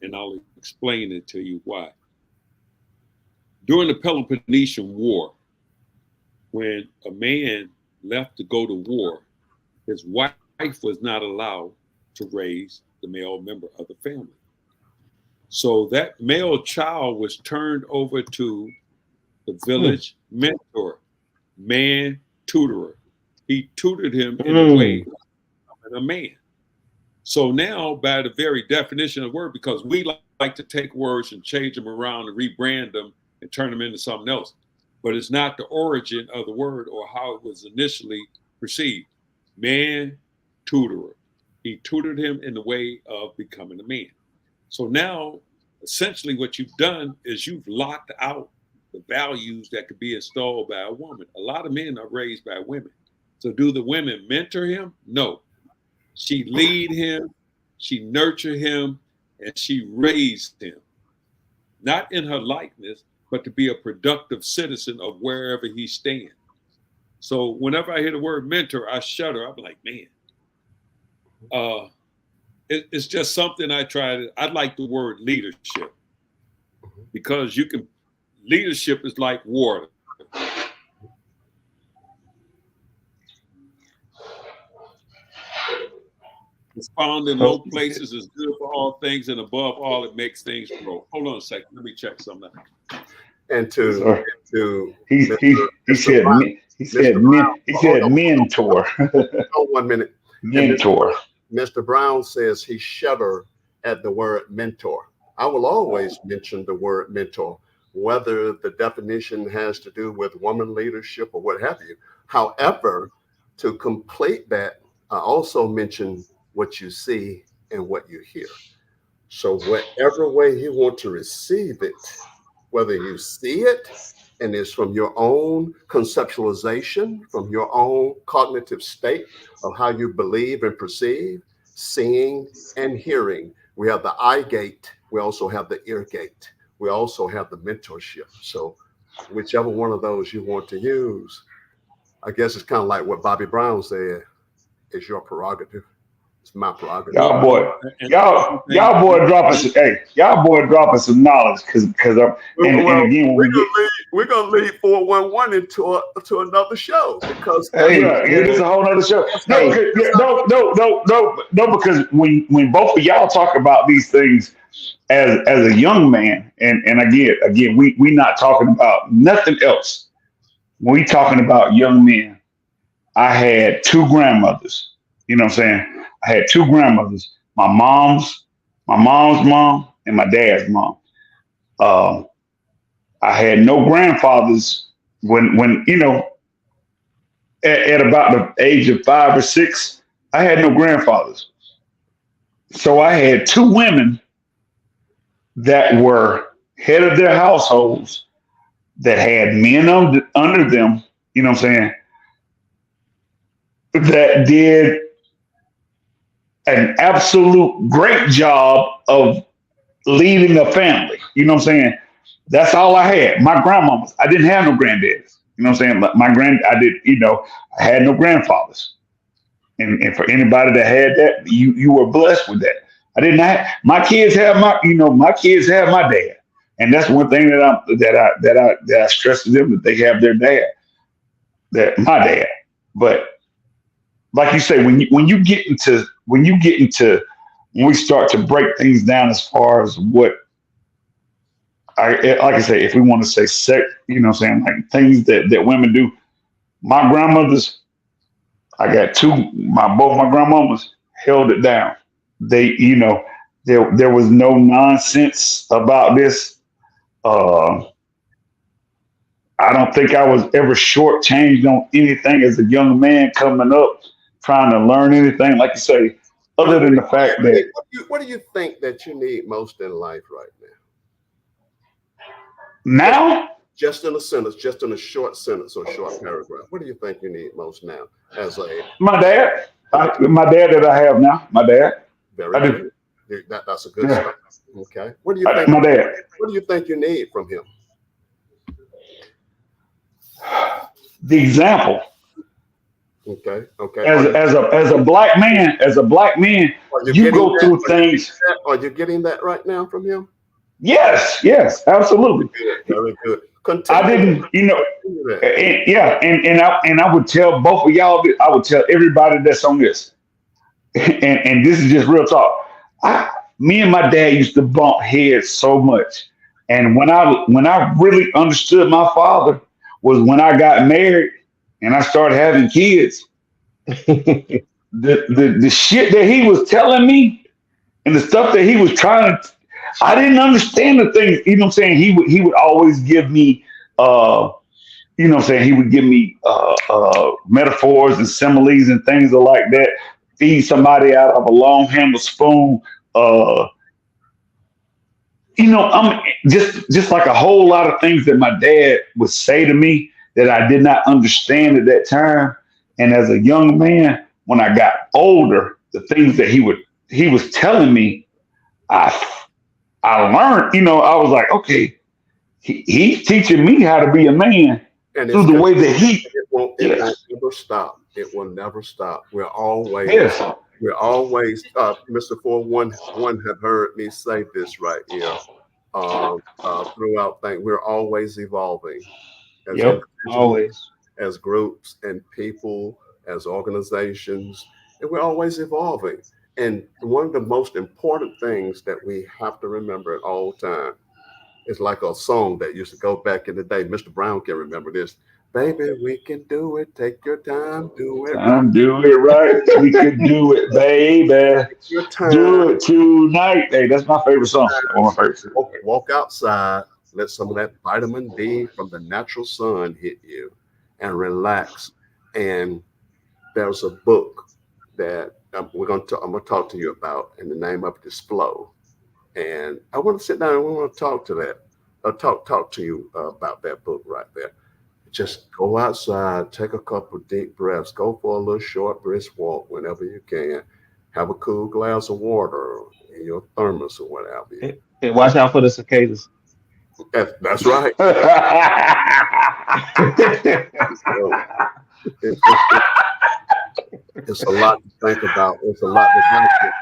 and I'll explain it to you why. During the Peloponnesian War, when a man left to go to war, his wife was not allowed to raise the male member of the family. So that male child was turned over to the village mentor, man tutorer. He tutored him in a way of a man. So now, by the very definition of the word, because we like to take words and change them around and rebrand them and turn them into something else, but it's not the origin of the word or how it was initially perceived. Man tutorer. He tutored him in the way of becoming a man. So now, essentially what you've done is you've locked out the values that could be installed by a woman. A lot of men are raised by women. So do the women mentor him? No. She lead him, she nurture him, and she raised him. Not in her likeness, but to be a productive citizen of wherever he stands. So whenever I hear the word mentor, I shudder. I'm like, man, it's just something I like the word leadership, because leadership is like water. It's found in low places, is good for all things, and above all, it makes things grow. Hold on a second. Let me check something out. And he said mentor. Oh, 1 minute. Mentor. Mr. Brown says he shudder at the word mentor. I will always mention the word mentor, whether the definition has to do with woman leadership or what have you. However, to complete that, I also mention what you see and what you hear. So whatever way you want to receive it, whether you see it and it's from your own conceptualization, from your own cognitive state of how you believe and perceive, seeing and hearing. We have the eye gate. We also have the ear gate. We also have the mentorship. So whichever one of those you want to use, I guess it's kind of like what Bobby Brown said, is your prerogative. It's my prerogative. Y'all boy dropping some knowledge, because again, we're gonna lead 411 into another show, because it's a whole other show. No, because when both of y'all talk about these things as a young man, and again, we not talking about nothing else. When we talking about young men, I had two grandmothers. You know what I'm saying? I had two grandmothers, my mom's mom and my dad's mom. I had no grandfathers when at about the age of 5 or 6, I had no grandfathers. So I had two women that were head of their households that had men under them, you know what I'm saying, that did an absolute great job of leading a family. You know what I'm saying? That's all I had. My grandmamas. I didn't have no granddads. You know what I'm saying? I had no grandfathers. And for anybody that had that, you were blessed with that. I didn't have, my kids have my dad. And that's one thing that I stress to them, that they have their dad, my dad. But like you say, when we start to break things down as far as what like I say, if we want to say sex, you know what I'm saying, like things that women do. My grandmothers, I got both my grandmamas held it down. They, there was no nonsense about this. I don't think I was ever shortchanged on anything as a young man coming up, trying to learn anything, like you say, other than the fact that. What do you think that you need most in life right now? Now? Just in a sentence, just in a short sentence or short paragraph. What do you think you need most now? My dad. My dad that I have now. My dad. Very I good. do. That's a good Yeah. start. Okay. What do you think? My dad. What do you think you need from him? The example. Okay. Okay. As a black man, Are you you getting go that? through things. Are you getting that right now from him? Yes, absolutely. Good. Very good. I Continue that. didn't, you know, Continue that. yeah, and I would tell both of y'all. I would tell everybody that's on this, and this is just real talk. Me and my dad used to bump heads so much, and when I really understood my father was when I got married and I started having kids. The shit that he was telling me and the stuff that he was trying to, I didn't understand the things. You know what I'm saying? He would always give me you know what I'm saying, he would give me metaphors and similes and things like that. Feed somebody out of a long handled spoon. Uh, I'm just like a whole lot of things that my dad would say to me that I did not understand at that time. And as a young man, when I got older, the things that he was telling me, I I learned. I was like, okay, he's teaching me how to be a man And through it's the good. way that he. It Yes, won't never stop. It will never stop. yes, We're always Mr. 411 have heard me say this right here. Throughout things, we're always evolving as Yep, individuals, always. as groups and people, as organizations, and we're always evolving. And one of the most important things that we have to remember at all time is like a song that used to go back in the day. Mr. Brown can remember this. Baby, we can do it. Take your time, do it right. time do it right. We could do it, baby. Take your time. Do it tonight. Hey, that's my favorite song. One of my favorites. Walk outside. Let some of that vitamin D from the natural sun hit you, and relax. And there's a book that I'm gonna talk to you about, and the name of it is Flow. And I want to sit down and we want to talk to that. Talk to you about that book right there. Just go outside, take a couple deep breaths, go for a little short brisk walk whenever you can. Have a cool glass of water in your thermos or whatever. And watch out for the cicadas. That's right. So it's, it's a lot to think about. It's a lot to digest.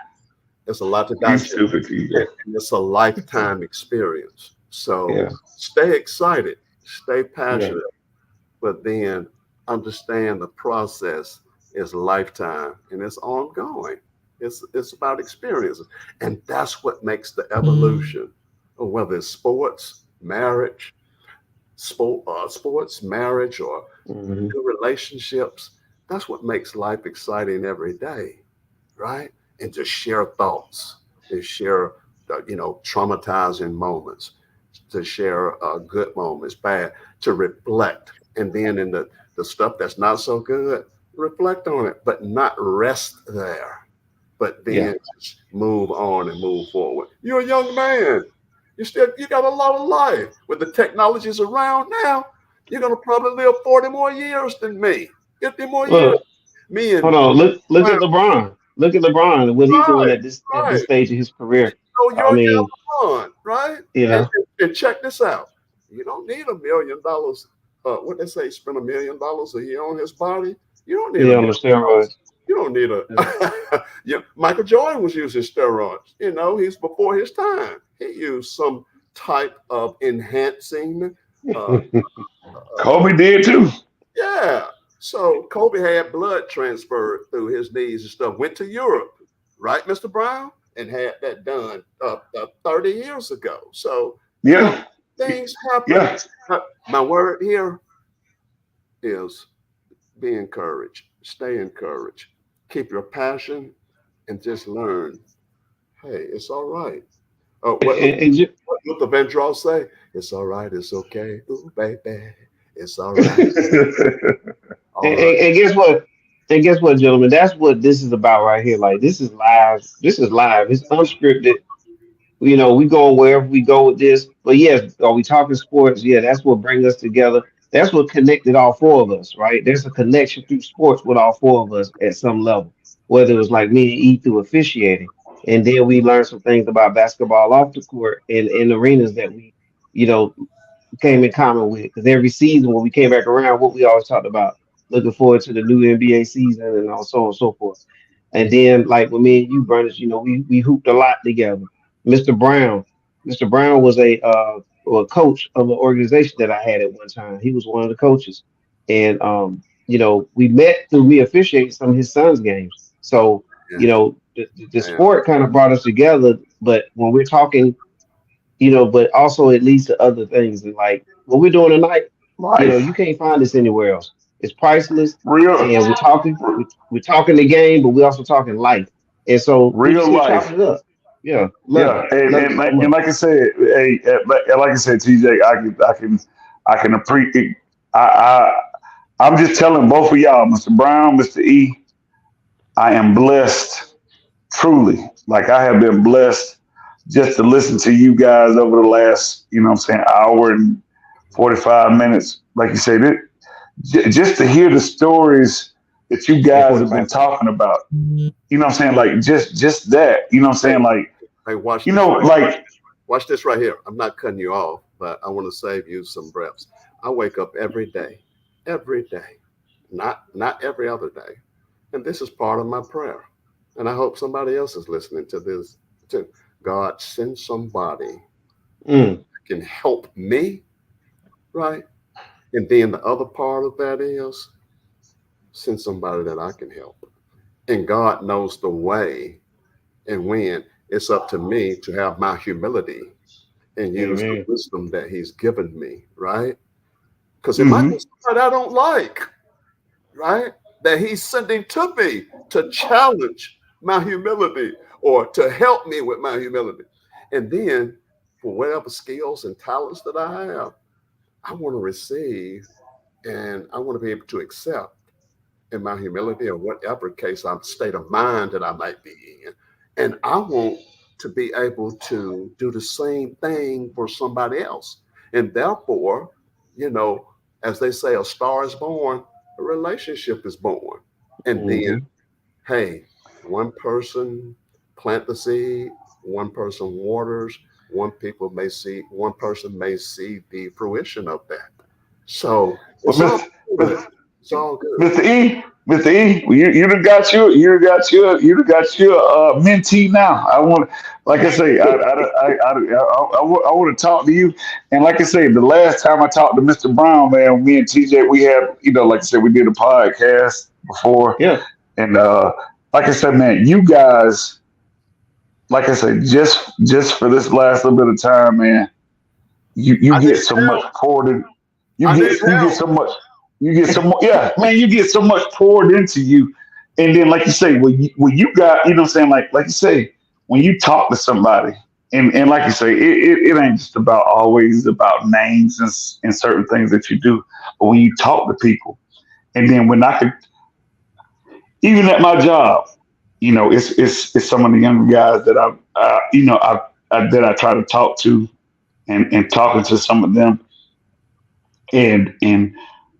It's a lot to You digest. stupid TJ. And it's a lifetime experience. So Yeah. stay excited, stay Yeah. passionate, but then understand the process is lifetime and it's ongoing. It's about experiences. And that's what makes the evolution of whether it's marriage, sports, marriage, or Mhm. new relationships. That's what makes life exciting every day, right? And to share thoughts, to share, traumatizing moments, to share good moments, bad, to reflect. And then in the stuff that's not so good, reflect on it, but not rest there. But Yeah. then just move on and move forward. You're a young man. You got a lot of life. With the technologies around now, you're gonna probably live 40 more years than me, 50 more years. Look, Me hold and on. Look at LeBron. Look at LeBron. What he's doing right, at this right. stage of his career. So I you're mean, on, right? yeah. And check this out. You don't need $1 million. What they say, spend $1 million a year on his body. You don't need Yeah, $1 on the million. steroids. You don't need yeah. Michael Jordan was using steroids. He's before his time. He used some type of enhancing. Uh, Kobe did too. yeah. So Kobe had blood transferred through his knees and stuff. Went to Europe, right, Mr. Brown, and had that done 30 years ago. So Yeah, things happen. yeah. My word here is be encouraged. Stay encouraged. Keep your passion and just learn. Hey, it's all right. And, and, ju- What Luther Vandross say? It's all right. It's okay. Ooh, baby. It's all right. All and, right. and and guess what? And guess what, gentlemen? That's what this is about right here. Like this is live. This is live. It's unscripted. We go wherever we go with this. But yes, are we talking sports? Yeah, that's what brings us together. That's what connected all four of us, right? There's a connection through sports with all four of us at some level, whether it was like me and E through officiating. And then we learned some things about basketball off the court in arenas that we, you know, came in common with. Because every season when we came back around, what we always talked about, looking forward to the new NBA season and all so on and so forth. And then like with me and you, brothers, you know, we hooped a lot together. Mr. Brown, Mr. Brown was a coach of an organization that I had at one time. He was one of the coaches, and you know, we met through me officiating some of his son's games. So Yeah. you know, the Yeah. sport kind of brought us together. But when we're talking, you know, but also it leads to other things. And like what we're doing tonight, you know, Life, you can't find this anywhere else. It's priceless. real, And we're talking the game, but we're also talking life. And so we're just real here life. chopping it up. Yeah, Yeah, love it so much. like I said, hey, like I said, TJ, I can appreciate. I'm just telling both of y'all, Mr. Brown, Mr. E, I am blessed, truly. Like I have been blessed just to listen to you guys over the last, what I'm saying, hour and 45 minutes. Like you said, just to hear the stories that you Yeah, guys have been 45 seconds. talking about. You know what I'm saying? Like just that. You know what I'm saying? Hey, Like, hey, watch this right. like Watch this right here. I'm not cutting you off, but I want to save you some breaths. I wake up every day, not every other day, and this is part of my prayer. And I hope somebody else is listening to this too. God, send somebody Mm, that can help me, right? And then the other part of that is send somebody that I can help. And God knows the way and when. It's up to me to have my humility and use the amen. wisdom that He's given me, right? Because it might be hmm somebody I don't like, right? That He's sending to me to challenge my humility or to help me with my humility. And then for whatever skills and talents that I have, I want to receive and I want to be able to accept in my humility or whatever case I'm state of mind that I might be in. And I want to be able to do the same thing for somebody else. And therefore, you know, as they say, a star is born, a relationship is born. And then, Hmm. hey, one person plant the seed, one person waters, one person may see the fruition of that. So Well, it's all good. Mr. It's all good. Mr. E, Mr. E, well, you got your mentee now. I want, like I say, I want to talk to you. And like I say, the last time I talked to Mr. Brown, man, me and TJ, we had, like I said, we did a podcast before, Yeah, and like I said, man, you guys, like I said, just for this last little bit of time, man, you I get need so much help. poured in. I need You get help. so much. You get so much. Yeah, man, you get so much poured into you, and then like you say, when you got, you know, what I'm saying, like you say, when you talk to somebody, and like you say, it ain't just about always about names and certain things that you do, but when you talk to people, and then when I could, even at my job, it's some of the younger guys that that I try to talk to, and talking to some of them, and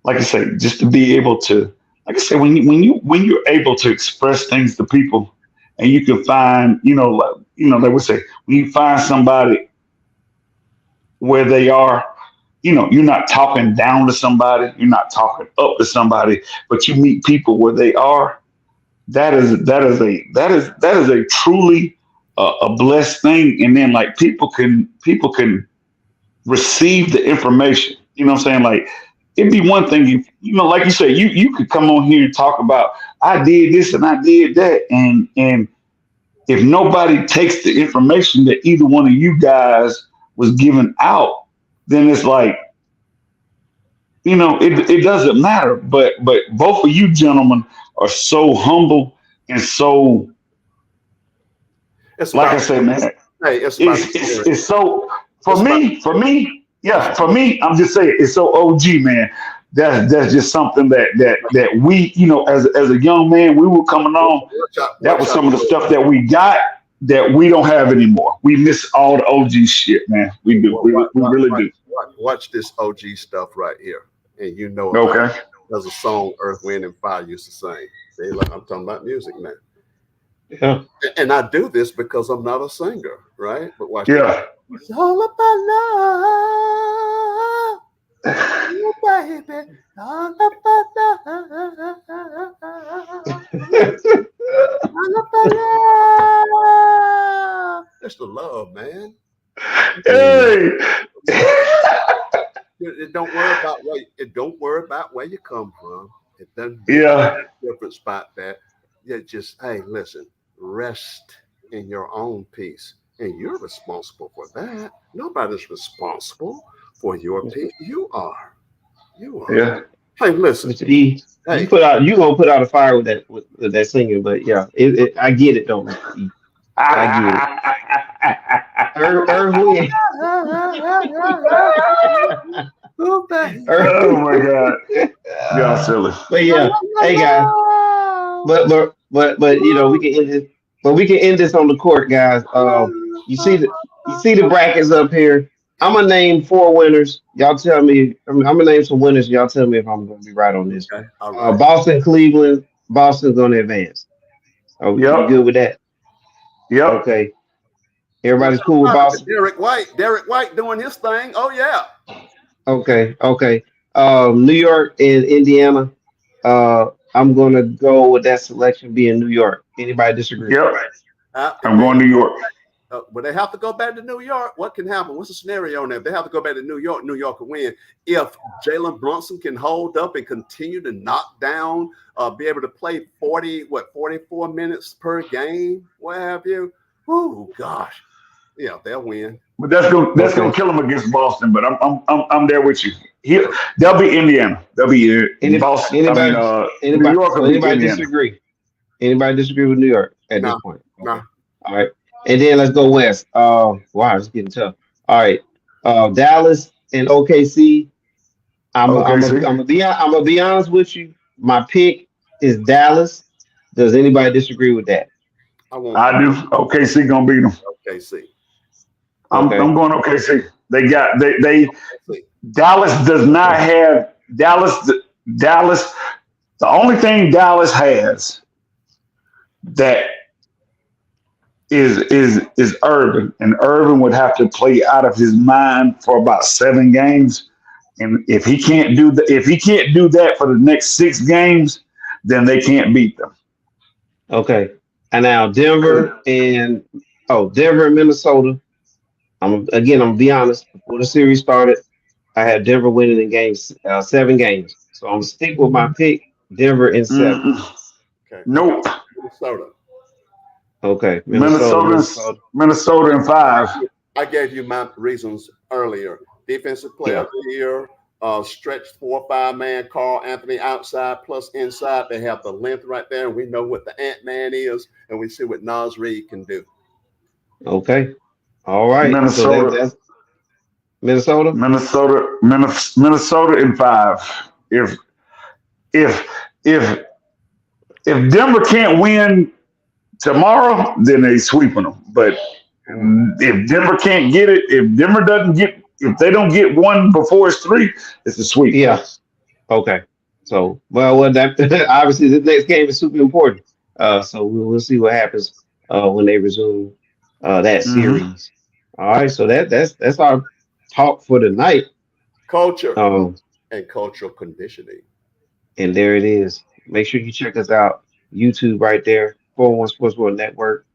like I say, just to be able to, like I say, when you're able to express things to people, and you can find, they would say, when you find somebody where they are, you're not talking down to somebody, you're not talking up to somebody, but you meet people where they are. That is a truly a blessed thing. And then like people can receive the information. You know what I'm saying? Like it'd be one thing if, like you say, you could come on here and talk about I did this and I did that, and if nobody takes the information that either one of you guys was giving out, then it's like, it doesn't matter. But both of you gentlemen are so humble and so, It's like I about say, man, hey, it's about it's the it's, spirit. it's so It's about yeah, for me, I'm just saying it's so OG, man. That's just something that we, as a young man, we were coming on. That watch was out some of the for stuff that we got that we don't have anymore. We miss all the OG shit, man. We do. We really do. watch this OG stuff right here, and you know about it. Okay. There's a song Earth, Wind, and Fire used to sing. See, look, I'm talking about music now. Yeah. And I do this because I'm not a singer, right? But watch Yeah. It's all about love. Oh, baby. All about love. All about love. That's the love, man. Hey. It don't worry about where you come from. It doesn't make Yeah. a difference about that. You just, hey, listen, rest in your own peace. And you're responsible for that. Nobody's responsible for your peace. You are. You are. Yeah. Hey, listen. Mr. E, Hey, you gonna put out a fire with that singing, but yeah, I get it though, Mr. E. I get it. Win. oh, baby. Oh my God. Y'all silly. But yeah, hey guys, but you know we can end this. But we can end this on the court, guys. You see the brackets up here. I'm gonna name 4 winners. Y'all tell me. I'm gonna name some winners. Y'all tell me if I'm gonna be right on this. Okay, all right. Boston, Cleveland. Boston's gonna advance. Are we good with that? Yep. Okay. Everybody's cool with Boston. Derek White doing his thing. Oh yeah. Okay. New York and Indiana. I'm gonna go with that selection being New York. Anybody disagree? Yep. I'm going to New York. But they have to go back to New York. What can happen? What's the scenario now? If they have to go back to New York will win. If Jalen Brunson can hold up and continue to knock down, be able to play 44 minutes per game, what have you? Oh gosh, yeah, they'll win. But that's gonna kill them against Boston. But I'm there with you. They'll be Indiana. They'll be Boston. New York will be anybody Indiana. disagree? Anybody disagree with New York at this point? No. All right. And then let's go west. Wow, it's getting tough. All right. Dallas and OKC. I'm gonna be honest with you. My pick is Dallas. Does anybody disagree with that? I do. OKC gonna beat them. OKC. I'm going OKC. They Dallas does not have Dallas. The only thing Dallas has that is Urban, and Urban would have to play out of his mind for about 7 games. And if he can't do that for the next 6 games, then they can't beat them. Okay. And now Denver and Minnesota. I'm gonna be honest. Before the series started, I had Denver winning in 7 games. So I'm gonna stick with my pick, Denver in 7. Okay. Nope. Minnesota. Okay. Minnesota in 5. I gave you my reasons earlier. Defensive player of the year, stretched 4 or 5 man, Carl Anthony outside plus inside. They have the length right there, and we know what the Ant-Man is, and we see what Nas Reed can do. Okay. All right. Minnesota. So that's Minnesota in 5. If Denver can't win tomorrow, then they sweeping them. But if Denver can't get it, if they don't get one before it's 3, it's a sweep. Yeah. Okay. So that obviously the next game is super important. So we'll see what happens when they resume that series. All right. So that's our talk for tonight. Culture and cultural conditioning. And there it is. Make sure you check us out. YouTube right there, 401 Sports World Network.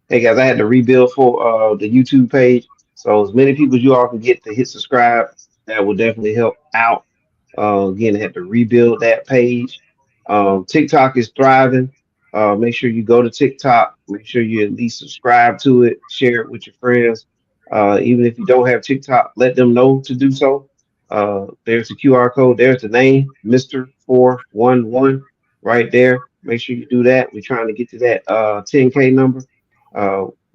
Hey guys, I had to rebuild for the YouTube page. So as many people as you all can get to hit subscribe, that will definitely help out. Again, I had to rebuild that page. TikTok is thriving. Make sure you go to TikTok. Make sure you at least subscribe to it. Share it with your friends. Even if you don't have TikTok, let them know to do so. There's the QR code. There's the name, Mr. 411, right there. Make sure you do that. We're trying to get to that 10K number.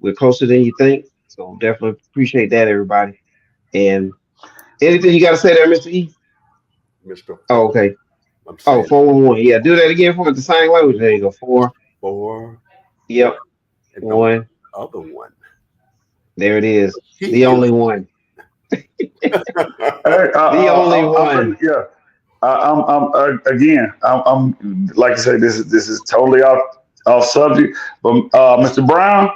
We're closer than you think. So definitely appreciate that, everybody. And anything you got to say there, Mr. E? Mr. Oh, okay. 411. Yeah, do that again for the same language. There you go. 4. Yep. 1. Other one. There it is. The only one. The only one. I'm like I said, this is totally off off subject, but Mr. Brown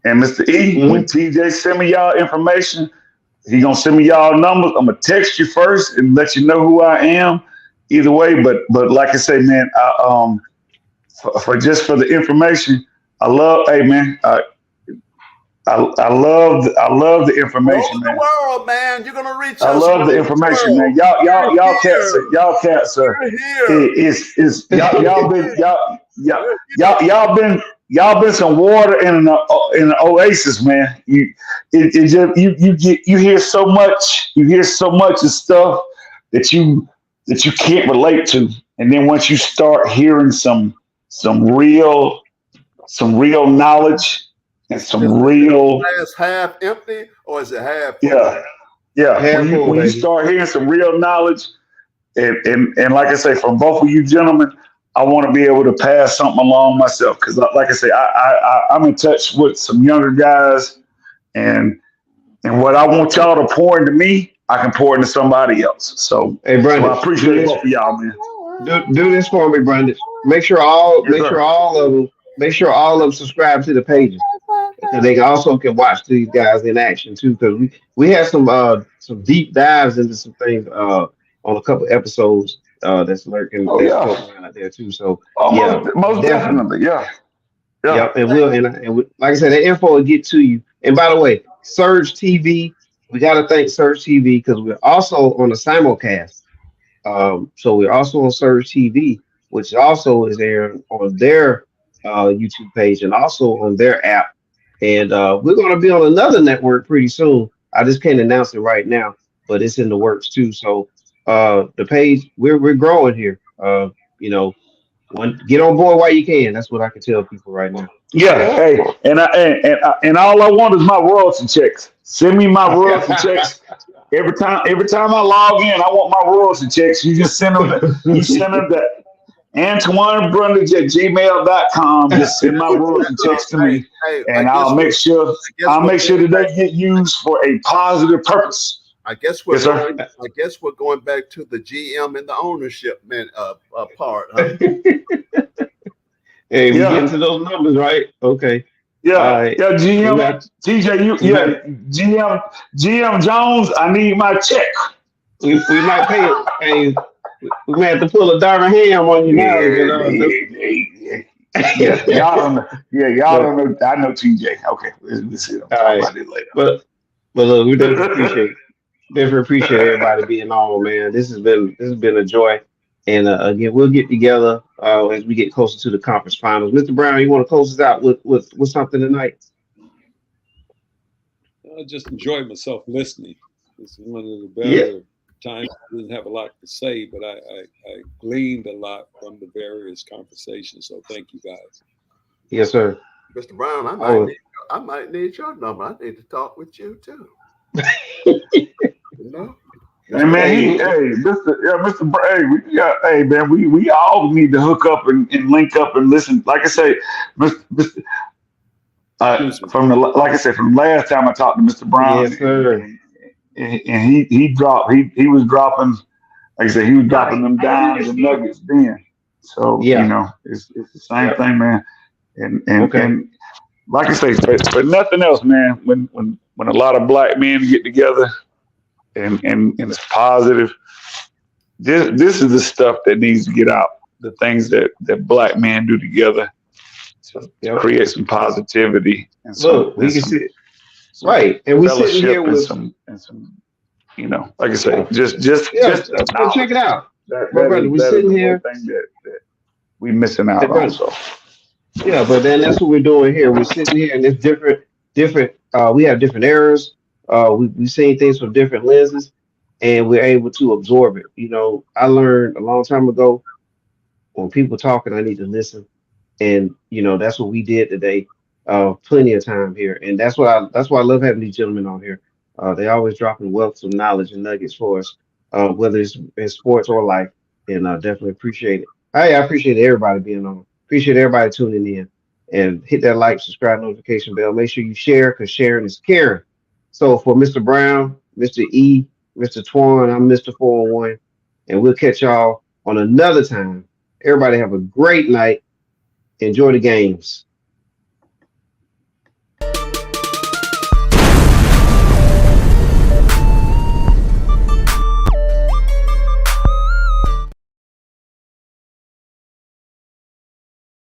and Mr. E, when TJ send me y'all information, he gonna send me y'all numbers. I'm gonna text you first and let you know who I am. Either way, but like I say, man, for just for the information, I love. Hey, man, I love the information, Over man. the world, man. You're gonna reach I us. love the information, man. Y'all cats are We're here. it's y'all been some water in an oasis, man. It just you hear so much of stuff that you can't relate to, and then once you start hearing some real knowledge and some real Glass half empty, or is it half full? yeah. Handful, When you baby. start hearing some real knowledge, and like I say, from both of you gentlemen, I want to be able to pass something along myself because, like I say, I'm in touch with some younger guys, and what I want y'all to pour into me, I can pour into somebody else. So, Hey, Brandon, I appreciate both of y'all, man. do this for me, Brandon. Make sure all of them subscribe to the pages. Because they also can watch these guys in action too. Because we had some deep dives into some things on a couple episodes that's lurking Oh that's yeah, floating around out there too. So yeah, most definitely, yeah. yep. Like I said, the info will get to you. And by the way, Surge TV, we got to thank Surge TV because we're also on a simulcast. So we're also on Surge TV, which also is there on their YouTube page and also on their app. And we're going to be on another network pretty soon. I just can't announce it right now, but it's in the works too. So the page, we're growing here. Get on board while you can. That's what I can tell people right now. Yeah, hey, and all I want is my royalty checks. Send me my royalty checks every time. Every time I log in, I want my royalty checks. You just send them. You send them to AntoineBrundage@gmail.com. Just send my royalty checks to me, and I'll make sure that they get used for a positive purpose. I guess we're Yes, sir. going. I guess we're going back to the GM and the ownership part. Huh? Hey, we Yeah. get into those numbers, right? Okay. Yeah, All right. GM, GM Jones. I need my check. We might pay it. Hey, we may have to pull a Darvin Ham on you now. Y'all don't know. Yeah, y'all don't know. I know TJ. Okay, we'll see. I'll talk about it later. But look, we definitely appreciate everybody being on, man. This has been a joy. And again, we'll get together as we get closer to the conference finals. Mr. Brown, you want to close us out with something tonight? I just enjoyed myself listening. This is one of the better times. I didn't have a lot to say, but I gleaned a lot from the various conversations. So thank you guys. Yes, sir. Mr. Brown, I might need your number. I need to talk with you too. Hey man, Mr. Hey man, we all need to hook up and link up and listen. Like I say, Mr. From the last time I talked to Mr. Brown, yes, sir. and he was dropping, like I said, he was dropping them dimes and nuggets then. So it's the same thing, man. And like I say, for nothing else, man, when a lot of black men get together and it's positive, this is the stuff that needs to get out. The things that black men do together to create some positivity and we can see it. Right, and we sitting here with some, like I say, just check it out. We sitting here. Thing that we missing out on. So. Yeah, but then that's what we're doing here. We're sitting here, and it's different. We have different errors. We've seen things from different lenses, and we're able to absorb it. I learned a long time ago when people talking, I need to listen, and that's what we did today. Plenty of time here, and that's why I love having these gentlemen on here. They always dropping wealth of knowledge and nuggets for us, whether it's in sports or life, and I definitely appreciate it. I appreciate everybody being on. Appreciate everybody tuning in, and hit that like, subscribe, notification bell. Make sure you share, because sharing is caring. So for Mr. Brown, Mr. E, Mr. Twan, I'm Mr. 401, and we'll catch y'all on another time. Everybody have a great night. Enjoy the games.